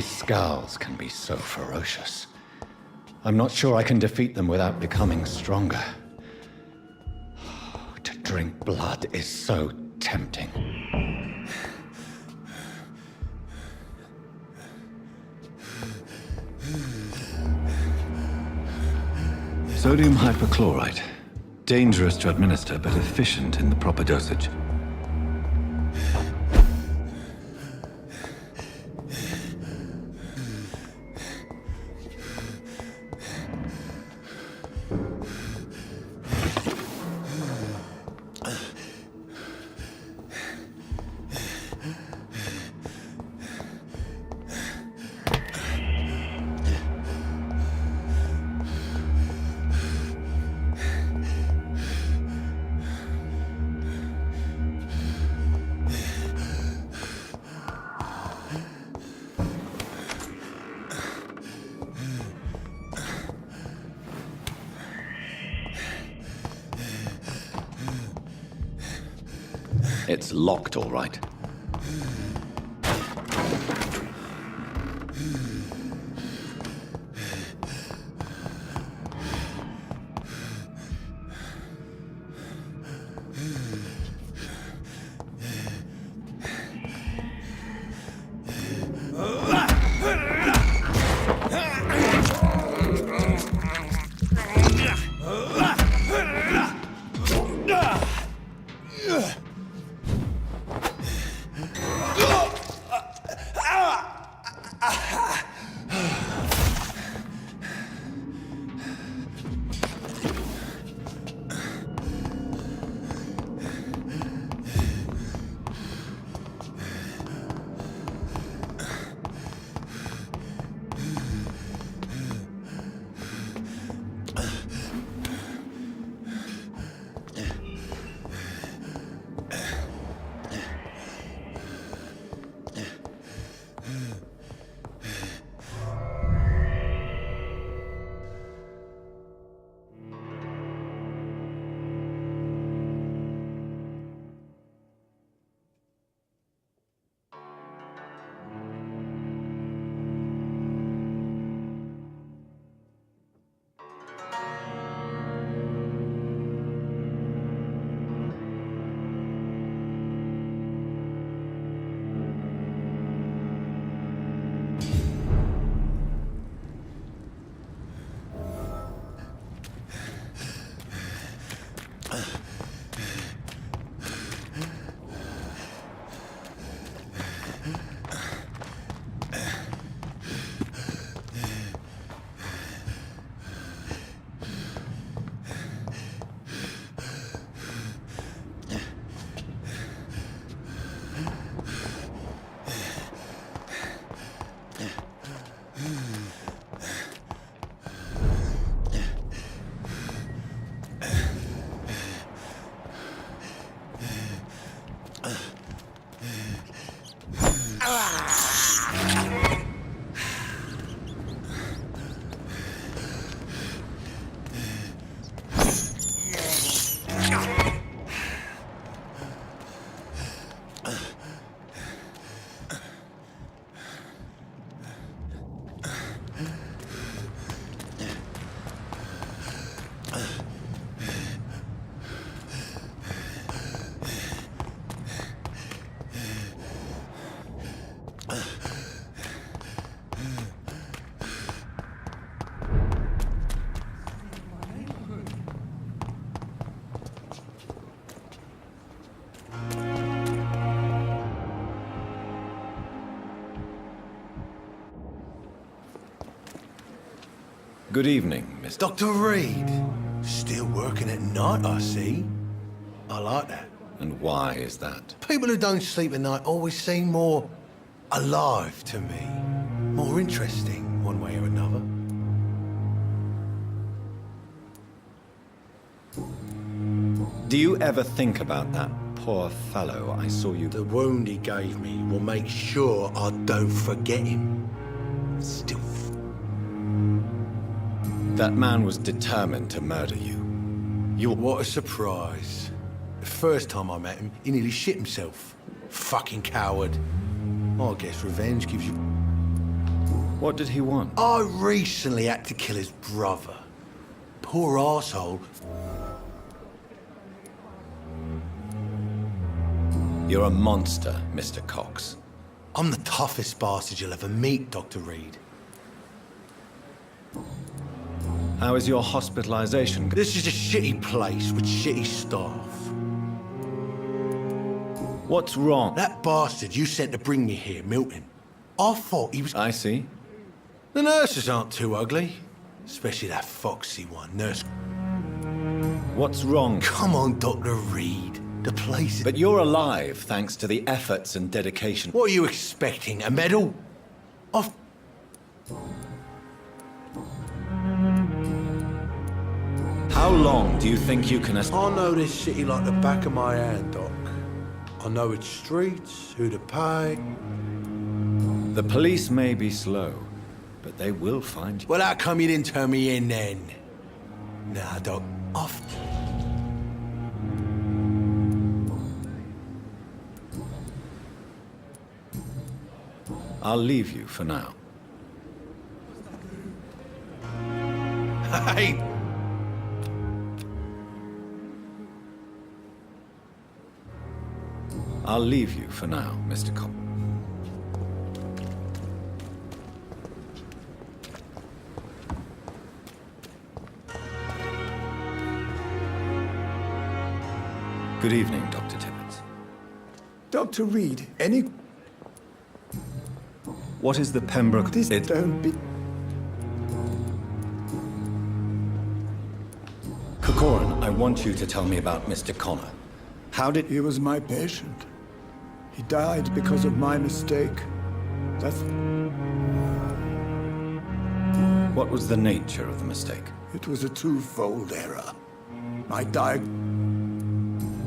Speaker 3: Scowls can be so ferocious. I'm not sure I can defeat them without becoming stronger. To drink blood is so tempting. Sodium hypochlorite. Dangerous to administer, but efficient in the proper dosage. It's locked, all right. Good evening, Mr.
Speaker 17: Dr. Reed. Still working at night, I see. I like that.
Speaker 3: And why is that?
Speaker 17: People who don't sleep at night always seem more alive to me. More interesting, one way or another.
Speaker 3: Do you ever think about that poor fellow I saw you...
Speaker 17: The wound he gave me will make sure I don't forget him. Still...
Speaker 3: That man was determined to murder you.
Speaker 17: What a surprise. The first time I met him, he nearly shit himself. Fucking coward. I guess revenge gives you...
Speaker 3: What did he want?
Speaker 17: I recently had to kill his brother. Poor arsehole.
Speaker 3: You're a monster, Mr. Cox.
Speaker 17: I'm the toughest bastard you'll ever meet, Dr. Reed.
Speaker 3: How is your hospitalization?
Speaker 17: This is a shitty place with shitty staff.
Speaker 3: What's wrong?
Speaker 17: That bastard you sent to bring me here, Milton. I thought he was...
Speaker 3: I see.
Speaker 17: The nurses aren't too ugly. Especially that foxy one, Nurse...
Speaker 3: What's wrong?
Speaker 17: Come on, Dr. Reed. The place is...
Speaker 3: But you're alive, thanks to the efforts and dedication.
Speaker 17: What are you expecting, a medal? I've...
Speaker 3: How long do you think you can...
Speaker 17: I know this city like the back of my hand, Doc. I know its streets, who to pay.
Speaker 3: The police may be slow, but they will find you.
Speaker 17: Well, how come you didn't turn me in then? Nah, Doc, off.
Speaker 3: I'll leave you for now.
Speaker 17: Hey!
Speaker 3: I'll leave you for now, Mr. Cox. Good evening, Dr. Tibbets.
Speaker 2: Dr. Reed, any...
Speaker 3: What is the Pembroke...
Speaker 2: This don't be...
Speaker 3: Corcoran, I want you to tell me about Mr. Connor. How did...
Speaker 2: He was my patient. He died because of my mistake. That's...
Speaker 3: What was the nature of the mistake?
Speaker 2: It was a twofold error. My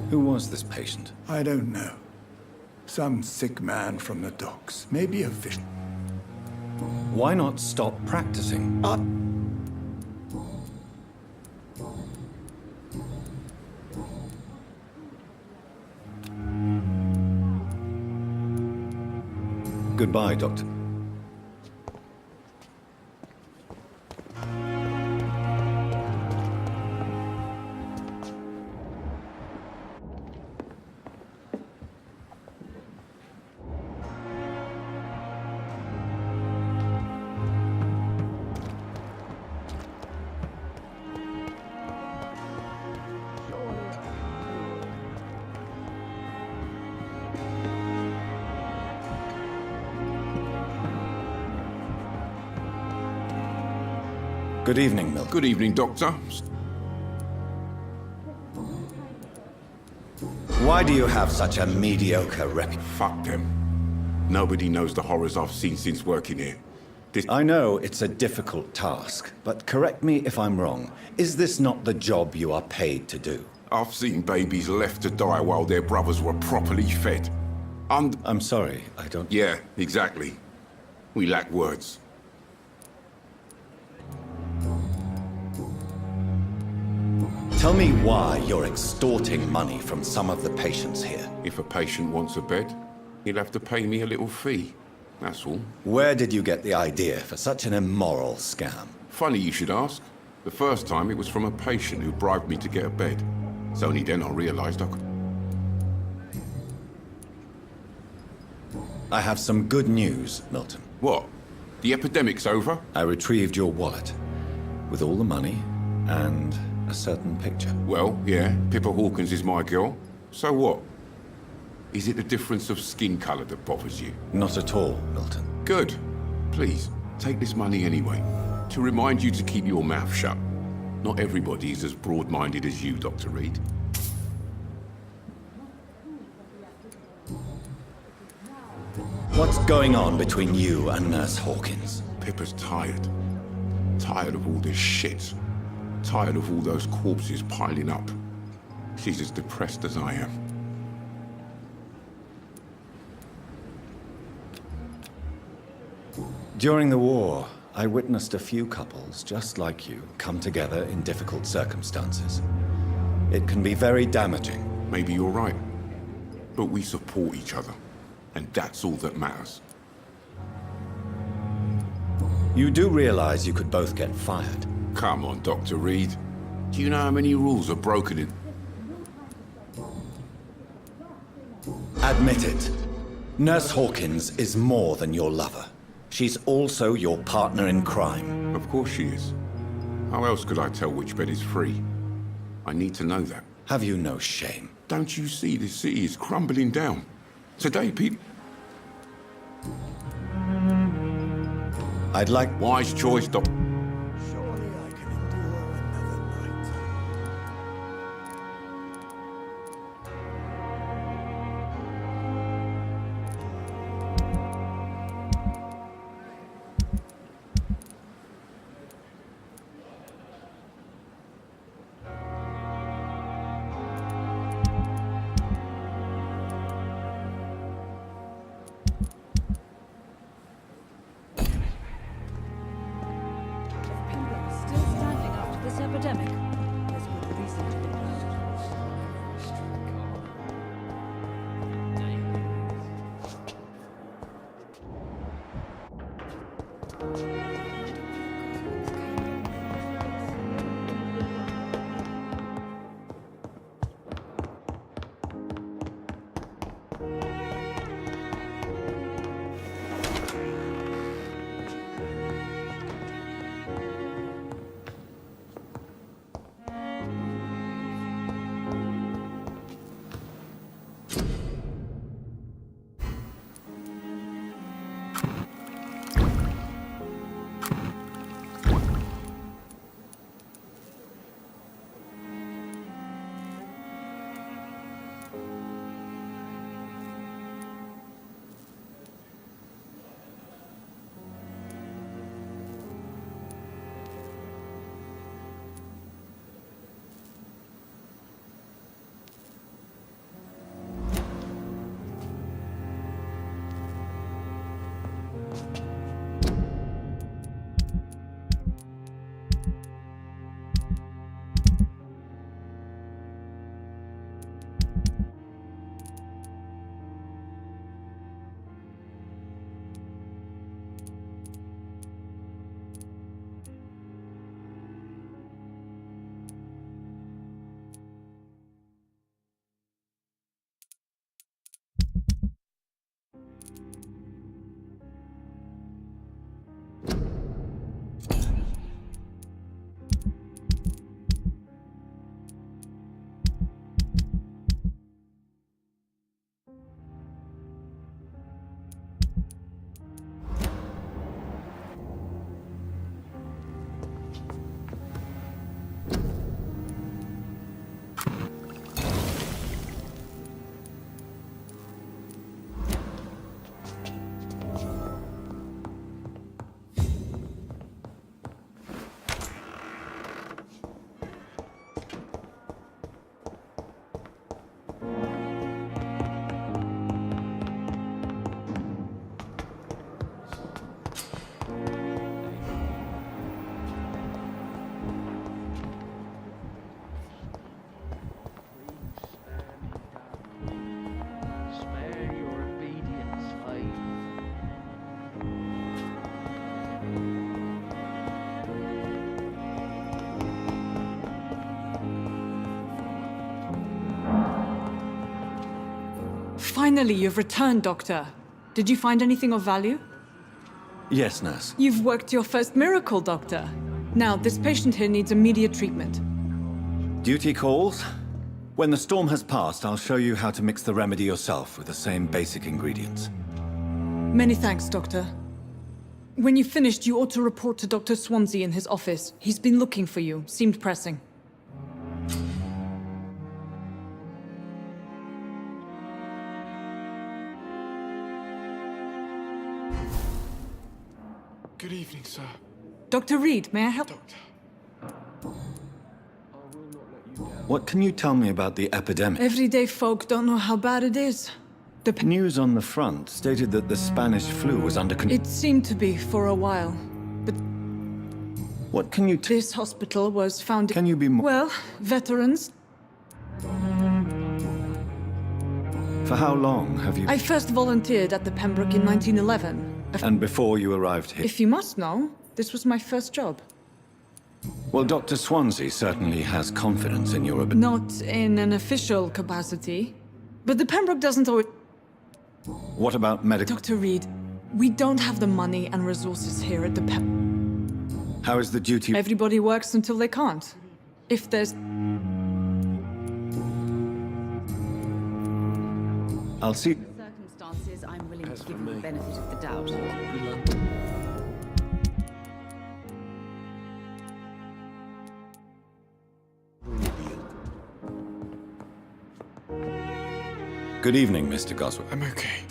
Speaker 3: Who was this patient?
Speaker 2: I don't know. Some sick man from the docks. Maybe a fish.
Speaker 3: Why not stop practicing? Goodbye, Doctor. Good evening, Milton.
Speaker 5: Good evening, Doctor.
Speaker 3: Why do you have such a mediocre reputation?
Speaker 5: Fuck them. Nobody knows the horrors I've seen since working here.
Speaker 3: I know it's a difficult task, but correct me if I'm wrong. Is this not the job you are paid to do?
Speaker 5: I've seen babies left to die while their brothers were properly fed.
Speaker 3: I'm sorry, I don't...
Speaker 5: Yeah, exactly. We lack words.
Speaker 3: Tell me why you're extorting money from some of the patients here.
Speaker 5: If a patient wants a bed, he'll have to pay me a little fee. That's all.
Speaker 3: Where did you get the idea for such an immoral scam?
Speaker 5: Funny you should ask. The first time it was from a patient who bribed me to get a bed. It's only then I realized I could...
Speaker 3: I have some good news, Milton.
Speaker 5: What? The epidemic's over?
Speaker 3: I retrieved your wallet with all the money and a certain picture.
Speaker 5: Well, yeah, Pippa Hawkins is my girl. So what? Is it the difference of skin color that bothers you?
Speaker 3: Not at all, Milton.
Speaker 5: Good. Please, take this money anyway. To remind you to keep your mouth shut. Not everybody is as broad-minded as you, Dr. Reed.
Speaker 3: What's going on between you and Nurse Hawkins?
Speaker 5: Pippa's tired. Tired of all this shit. Tired of all those corpses piling up. She's as depressed as I am.
Speaker 3: During the war, I witnessed a few couples just like you come together in difficult circumstances. It can be very damaging.
Speaker 5: Maybe you're right. But we support each other. And that's all that matters.
Speaker 3: You do realize you could both get fired?
Speaker 5: Come on, Dr. Reed. Do you know how many rules are broken in...
Speaker 3: Admit it. Nurse Hawkins is more than your lover. She's also your partner in crime.
Speaker 5: Of course she is. How else could I tell which bed is free? I need to know that.
Speaker 3: Have you no shame?
Speaker 5: Don't you see this city is crumbling down? Today, people...
Speaker 3: I'd like...
Speaker 5: Wise choice, Doc.
Speaker 2: Surely I can endure another night.
Speaker 6: Still standing after this epidemic. There's good reason to be proud.
Speaker 4: Finally, you've returned, Doctor. Did you find anything of value?
Speaker 3: Yes, nurse.
Speaker 4: You've worked your first miracle, Doctor. Now, this patient here needs immediate treatment.
Speaker 3: Duty calls? When the storm has passed, I'll show you how to mix the remedy yourself with the same basic ingredients.
Speaker 4: Many thanks, Doctor. When you've finished, you ought to report to Dr. Swansea in his office. He's been looking for you. Seemed pressing.
Speaker 13: Good evening, sir.
Speaker 4: Dr. Reed, may I help?
Speaker 3: What can you tell me about the epidemic?
Speaker 4: Everyday folk don't know how bad it is. The
Speaker 3: news on the front stated that the Spanish flu was under control.
Speaker 4: It seemed to be for a while, but...
Speaker 3: What can you
Speaker 4: This hospital was founded...
Speaker 3: Can you be more...
Speaker 4: Well, veterans.
Speaker 3: For how long have you...
Speaker 4: I first volunteered at the Pembroke in 1911.
Speaker 3: And before you arrived here?
Speaker 4: If you must know, this was my first job.
Speaker 3: Well, Dr. Swansea certainly has confidence in your ability.
Speaker 4: Not in an official capacity, but the Pembroke doesn't always...
Speaker 3: What about medical...
Speaker 4: Dr. Reed, we don't have the money and resources here at the
Speaker 3: How is the duty...
Speaker 4: Everybody works until they can't. If there's...
Speaker 3: I'll see...
Speaker 12: In circumstances, I'm willing to give you the benefit of the doubt.
Speaker 3: Good evening, Mr. Goswell.
Speaker 13: I'm okay.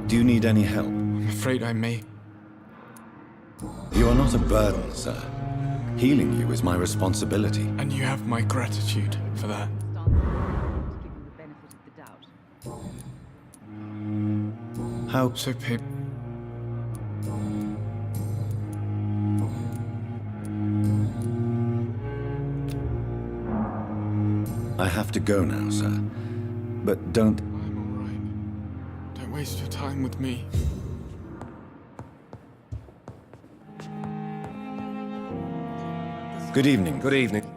Speaker 3: Do you need any help?
Speaker 13: I'm afraid I may.
Speaker 3: You are not a burden, sir. Healing you is my responsibility.
Speaker 13: And you have my gratitude for that.
Speaker 3: How...
Speaker 13: So, Pip...
Speaker 3: I have to go now, sir. But don't...
Speaker 13: I'm all right. Don't waste your time with me.
Speaker 3: Good evening. Good evening.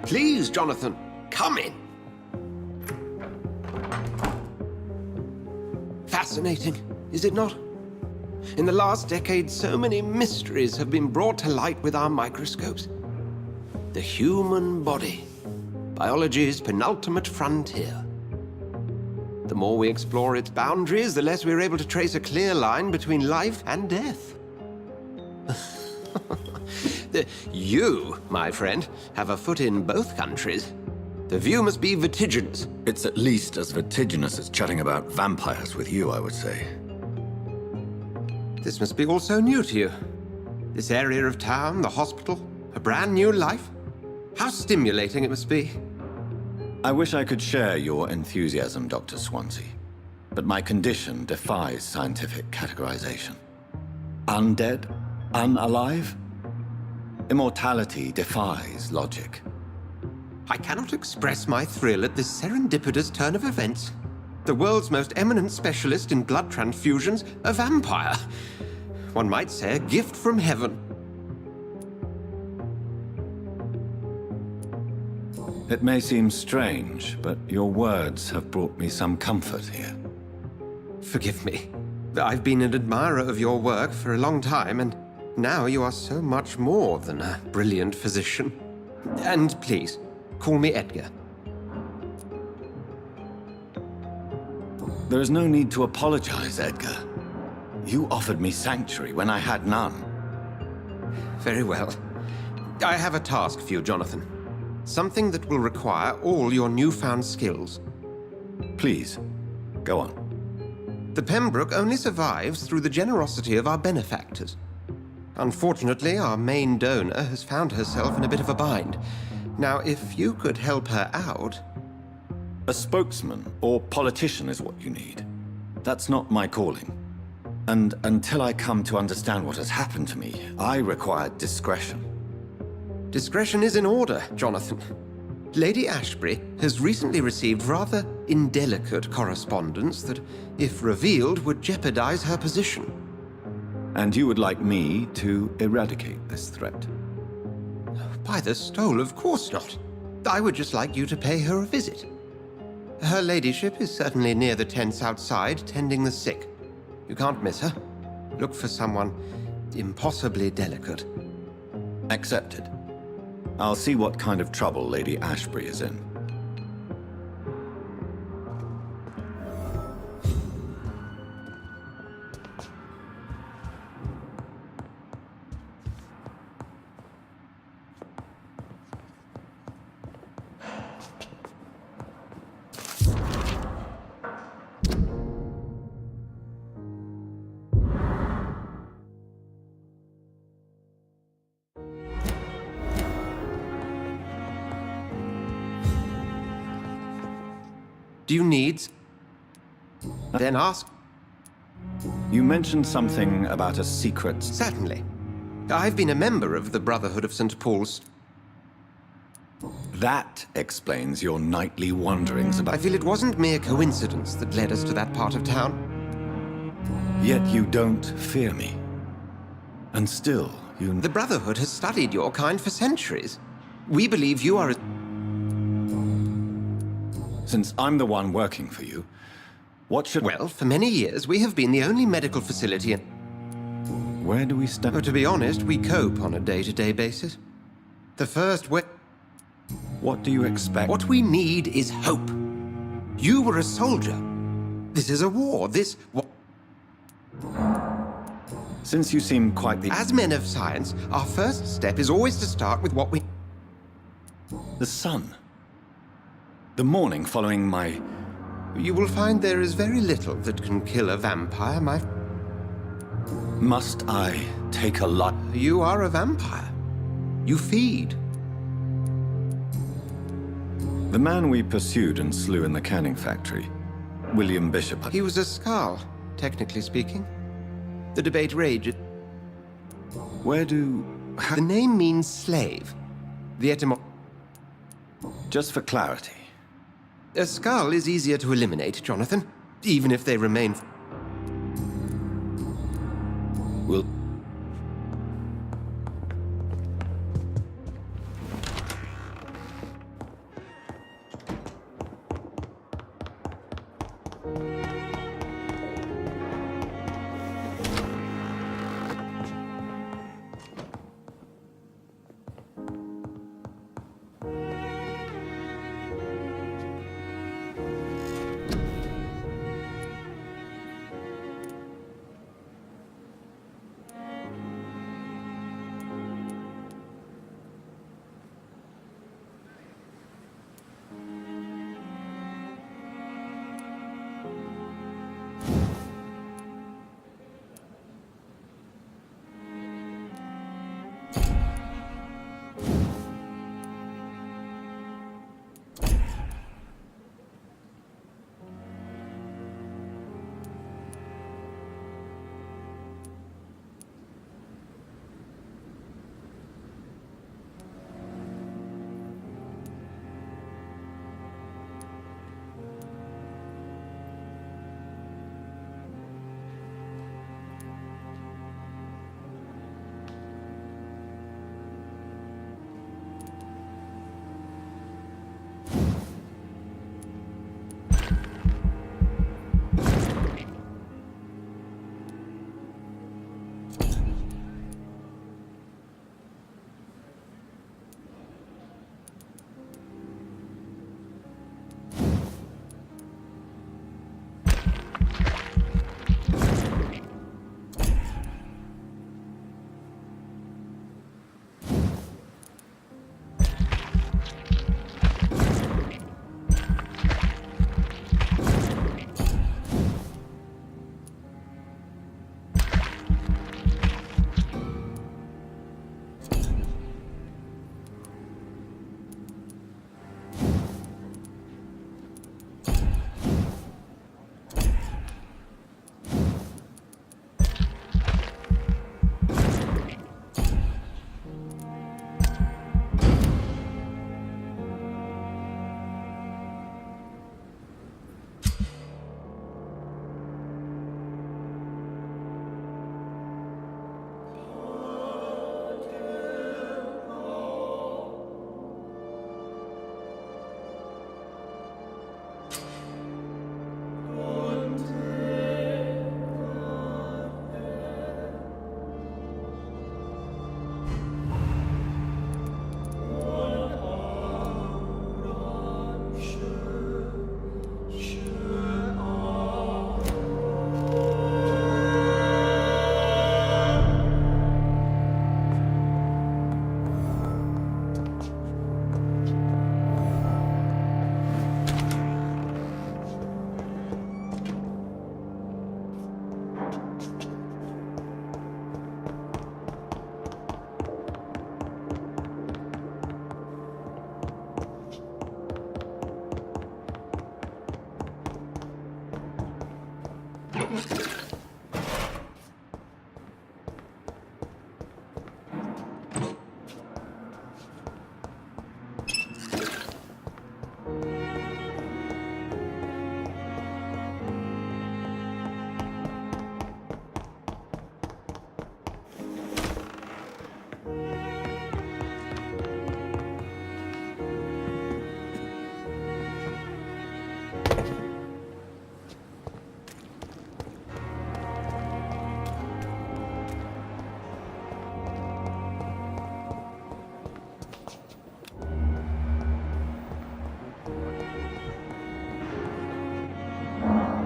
Speaker 16: Please, Jonathan, come in. Fascinating, is it not? In the last decade, so many mysteries have been brought to light with our microscopes. The human body, biology's penultimate frontier. The more we explore its boundaries, the less we're able to trace a clear line between life and death. You, my friend, have a foot in both countries. The view must be vertiginous.
Speaker 3: It's at least as vertiginous as chatting about vampires with you, I would say.
Speaker 16: This must be all so new to you. This area of town, the hospital, a brand new life. How stimulating it must be.
Speaker 3: I wish I could share your enthusiasm, Dr. Swansea. But my condition defies scientific categorization. Undead? Unalive? Immortality defies logic.
Speaker 16: I cannot express my thrill at this serendipitous turn of events. The world's most eminent specialist in blood transfusions, a vampire. One might say a gift from heaven.
Speaker 3: It may seem strange, but your words have brought me some comfort here.
Speaker 16: Forgive me. I've been an admirer of your work for a long time, and now you are so much more than a brilliant physician. And please, call me Edgar.
Speaker 3: There is no need to apologize, Edgar. You offered me sanctuary when I had none.
Speaker 16: Very well. I have a task for you, Jonathan. Something that will require all your newfound skills.
Speaker 3: Please, go on.
Speaker 16: The Pembroke only survives through the generosity of our benefactors. Unfortunately, our main donor has found herself in a bit of a bind. Now, if you could help her out...
Speaker 3: A spokesman or politician is what you need. That's not my calling. And until I come to understand what has happened to me, I require discretion.
Speaker 16: Discretion is in order, Jonathan. Lady Ashbury has recently received rather indelicate correspondence that, if revealed, would jeopardize her position.
Speaker 3: And you would like me to eradicate this threat?
Speaker 16: By the stole, of course not. I would just like you to pay her a visit. Her ladyship is certainly near the tents outside, tending the sick. You can't miss her. Look for someone impossibly delicate.
Speaker 3: Accepted. I'll see what kind of trouble Lady Ashbury is in.
Speaker 16: Do you need... Then ask.
Speaker 3: You mentioned something about a secret...
Speaker 16: Certainly. I've been a member of the Brotherhood of St. Paul's.
Speaker 3: That explains your nightly wanderings about...
Speaker 16: I feel it wasn't mere coincidence that led us to that part of town.
Speaker 3: Yet you don't fear me. And still, you...
Speaker 16: The Brotherhood has studied your kind for centuries. We believe you are...
Speaker 3: Since I'm the one working for you, what should...
Speaker 16: Well, for many years, we have been the only medical facility in...
Speaker 3: Where do we step...
Speaker 16: But to be honest, we cope on a day-to-day basis. The first way...
Speaker 3: What do you expect?
Speaker 16: What we need is hope. You were a soldier. This is a war.
Speaker 3: Since you seem quite the...
Speaker 16: As men of science, our first step is always to start with what we...
Speaker 3: The sun. The morning following my...
Speaker 16: You will find there is very little that can kill a vampire, my...
Speaker 3: Must I take a lot?
Speaker 16: You are a vampire. You feed.
Speaker 3: The man we pursued and slew in the canning factory, William Bishop...
Speaker 16: He was a Scarl, technically speaking. The debate raged.
Speaker 3: Where do...
Speaker 16: The name means slave. The etymology...
Speaker 3: Just for clarity.
Speaker 16: A skull is easier to eliminate, Jonathan, even if they remain...
Speaker 3: Will...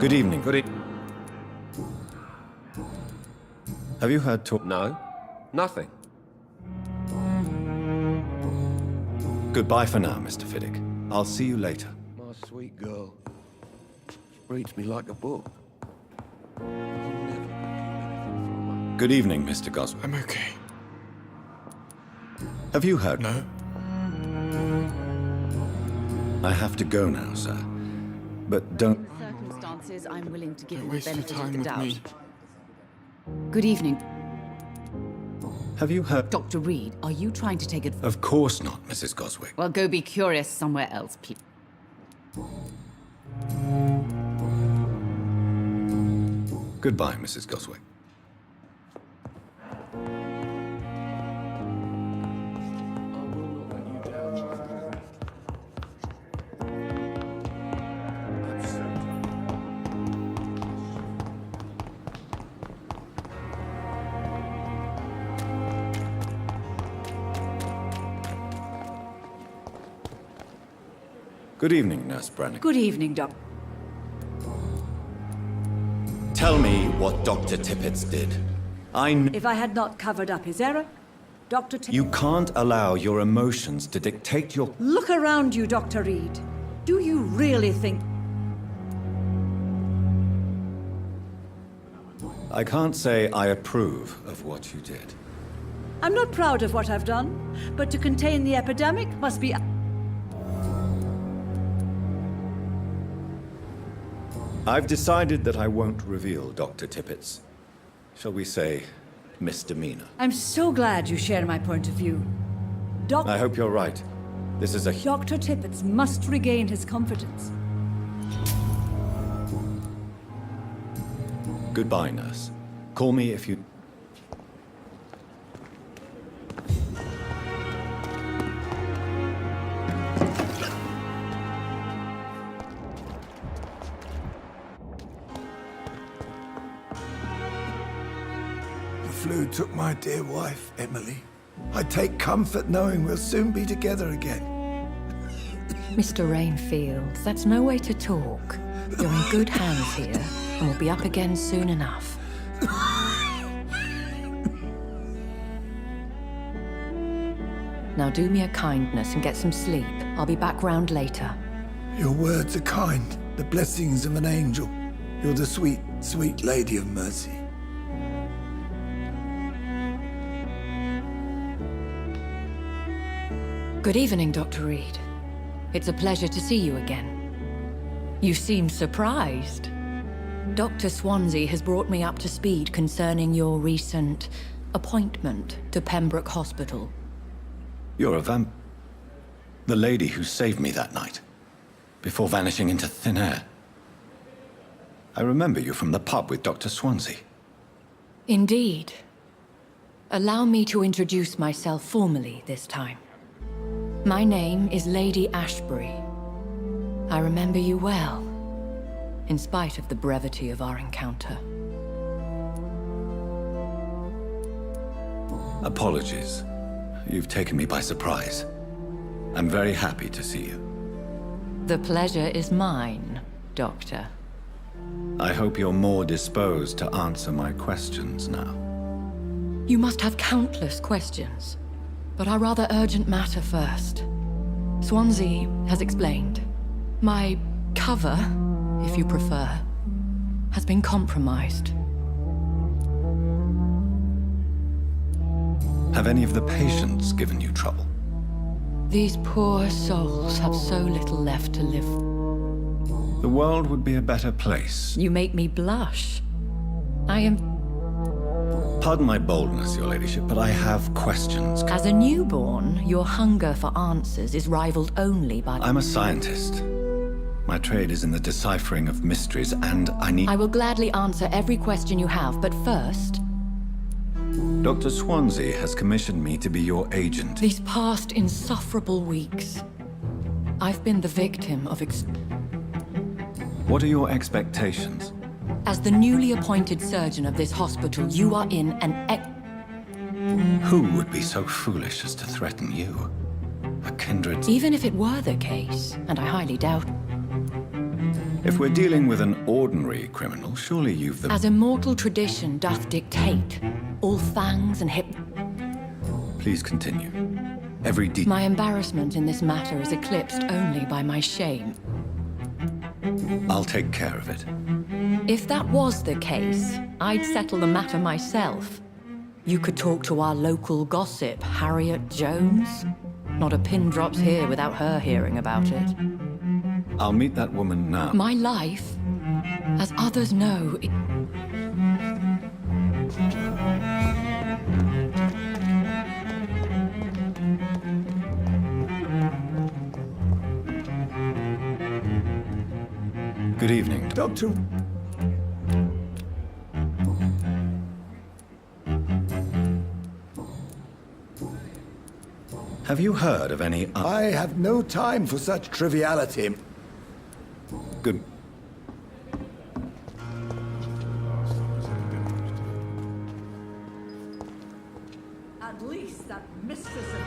Speaker 3: Good evening. Have you heard talk?
Speaker 11: No, nothing.
Speaker 3: Goodbye for now, Mr. Fiddick. I'll see you later.
Speaker 11: My sweet girl. Reads me like a book.
Speaker 3: Good evening, Mr. Goswell.
Speaker 13: I'm okay.
Speaker 3: Have you heard?
Speaker 13: No.
Speaker 3: I have to go now, sir. But don't...
Speaker 12: In the circumstances, I'm willing to give
Speaker 13: Don't
Speaker 12: you the
Speaker 13: waste your
Speaker 12: benefit
Speaker 13: time
Speaker 12: of the
Speaker 13: with
Speaker 12: doubt.
Speaker 13: me.
Speaker 12: Good evening.
Speaker 3: Have you heard...
Speaker 12: Dr. Reed, are you trying to take advantage?
Speaker 3: Of course not, Mrs. Goswick.
Speaker 12: Well, go be curious somewhere else, Pete.
Speaker 3: Goodbye, Mrs. Goswick. Good evening, Nurse Brannigan.
Speaker 6: Good evening, Doc.
Speaker 3: Tell me what Dr. Tippett did.
Speaker 6: If I had not covered up his error, Dr.
Speaker 3: You can't allow your emotions to dictate your...
Speaker 6: Look around you, Dr. Reed. Do you really think...
Speaker 3: I can't say I approve of what you did.
Speaker 6: I'm not proud of what I've done, but to contain the epidemic must be...
Speaker 3: I've decided that I won't reveal Dr. Tippett's, shall we say, misdemeanor.
Speaker 6: I'm so glad you share my point of view.
Speaker 3: I hope you're right. This is a...
Speaker 6: Dr. Tippett must regain his confidence.
Speaker 3: Goodbye, nurse. Call me if you...
Speaker 2: The flu took my dear wife, Emily. I take comfort knowing we'll soon be together again.
Speaker 18: Mr. Rainfield, that's no way to talk. You're in good hands here, and we'll be up again soon enough. Now do me a kindness and get some sleep. I'll be back round later.
Speaker 2: Your words are kind, the blessings of an angel. You're the sweet, sweet Lady of Mercy.
Speaker 18: Good evening, Dr. Reed. It's a pleasure to see you again. You seem surprised. Dr. Swansea has brought me up to speed concerning your recent appointment to Pembroke Hospital.
Speaker 3: You're a the lady who saved me that night, before vanishing into thin air. I remember you from the pub with Dr. Swansea.
Speaker 18: Indeed. Allow me to introduce myself formally this time. My name is Lady Ashbury. I remember you well, in spite of the brevity of our encounter.
Speaker 3: Apologies. You've taken me by surprise. I'm very happy to see you.
Speaker 18: The pleasure is mine, Doctor.
Speaker 3: I hope you're more disposed to answer my questions now.
Speaker 18: You must have countless questions, but our rather urgent matter first. Swansea has explained. My cover, if you prefer, has been compromised.
Speaker 3: Have any of the patients given you trouble?
Speaker 18: These poor souls have so little left to live.
Speaker 3: the world would be a better place.
Speaker 18: You make me blush. I am...
Speaker 3: Pardon my boldness, Your Ladyship, but I have questions.
Speaker 18: As a newborn, your hunger for answers is rivaled only by...
Speaker 3: I'm a scientist. My trade is in the deciphering of mysteries, and I need...
Speaker 18: I will gladly answer every question you have, but first...
Speaker 3: Dr. Swansea has commissioned me to be your agent.
Speaker 18: These past insufferable weeks, I've been the victim of
Speaker 3: What are your expectations?
Speaker 18: As the newly appointed surgeon of this hospital, you are in an
Speaker 3: Who would be so foolish as to threaten you? A kindred...
Speaker 18: Even if it were the case, and I highly doubt...
Speaker 3: If we're dealing with an ordinary criminal, surely you've the...
Speaker 18: As immortal tradition doth dictate, all fangs and hip...
Speaker 3: Please continue. Every detail...
Speaker 18: My embarrassment in this matter is eclipsed only by my shame.
Speaker 3: I'll take care of it.
Speaker 18: If that was the case, I'd settle the matter myself. You could talk to our local gossip, Harriet Jones. Not a pin drops here without her hearing about it.
Speaker 3: I'll meet that woman now.
Speaker 18: My life, as others know...
Speaker 3: Good evening,
Speaker 2: Doctor.
Speaker 3: Have you heard of any...
Speaker 2: I have no time for such triviality.
Speaker 3: Good.
Speaker 6: At least that mistress of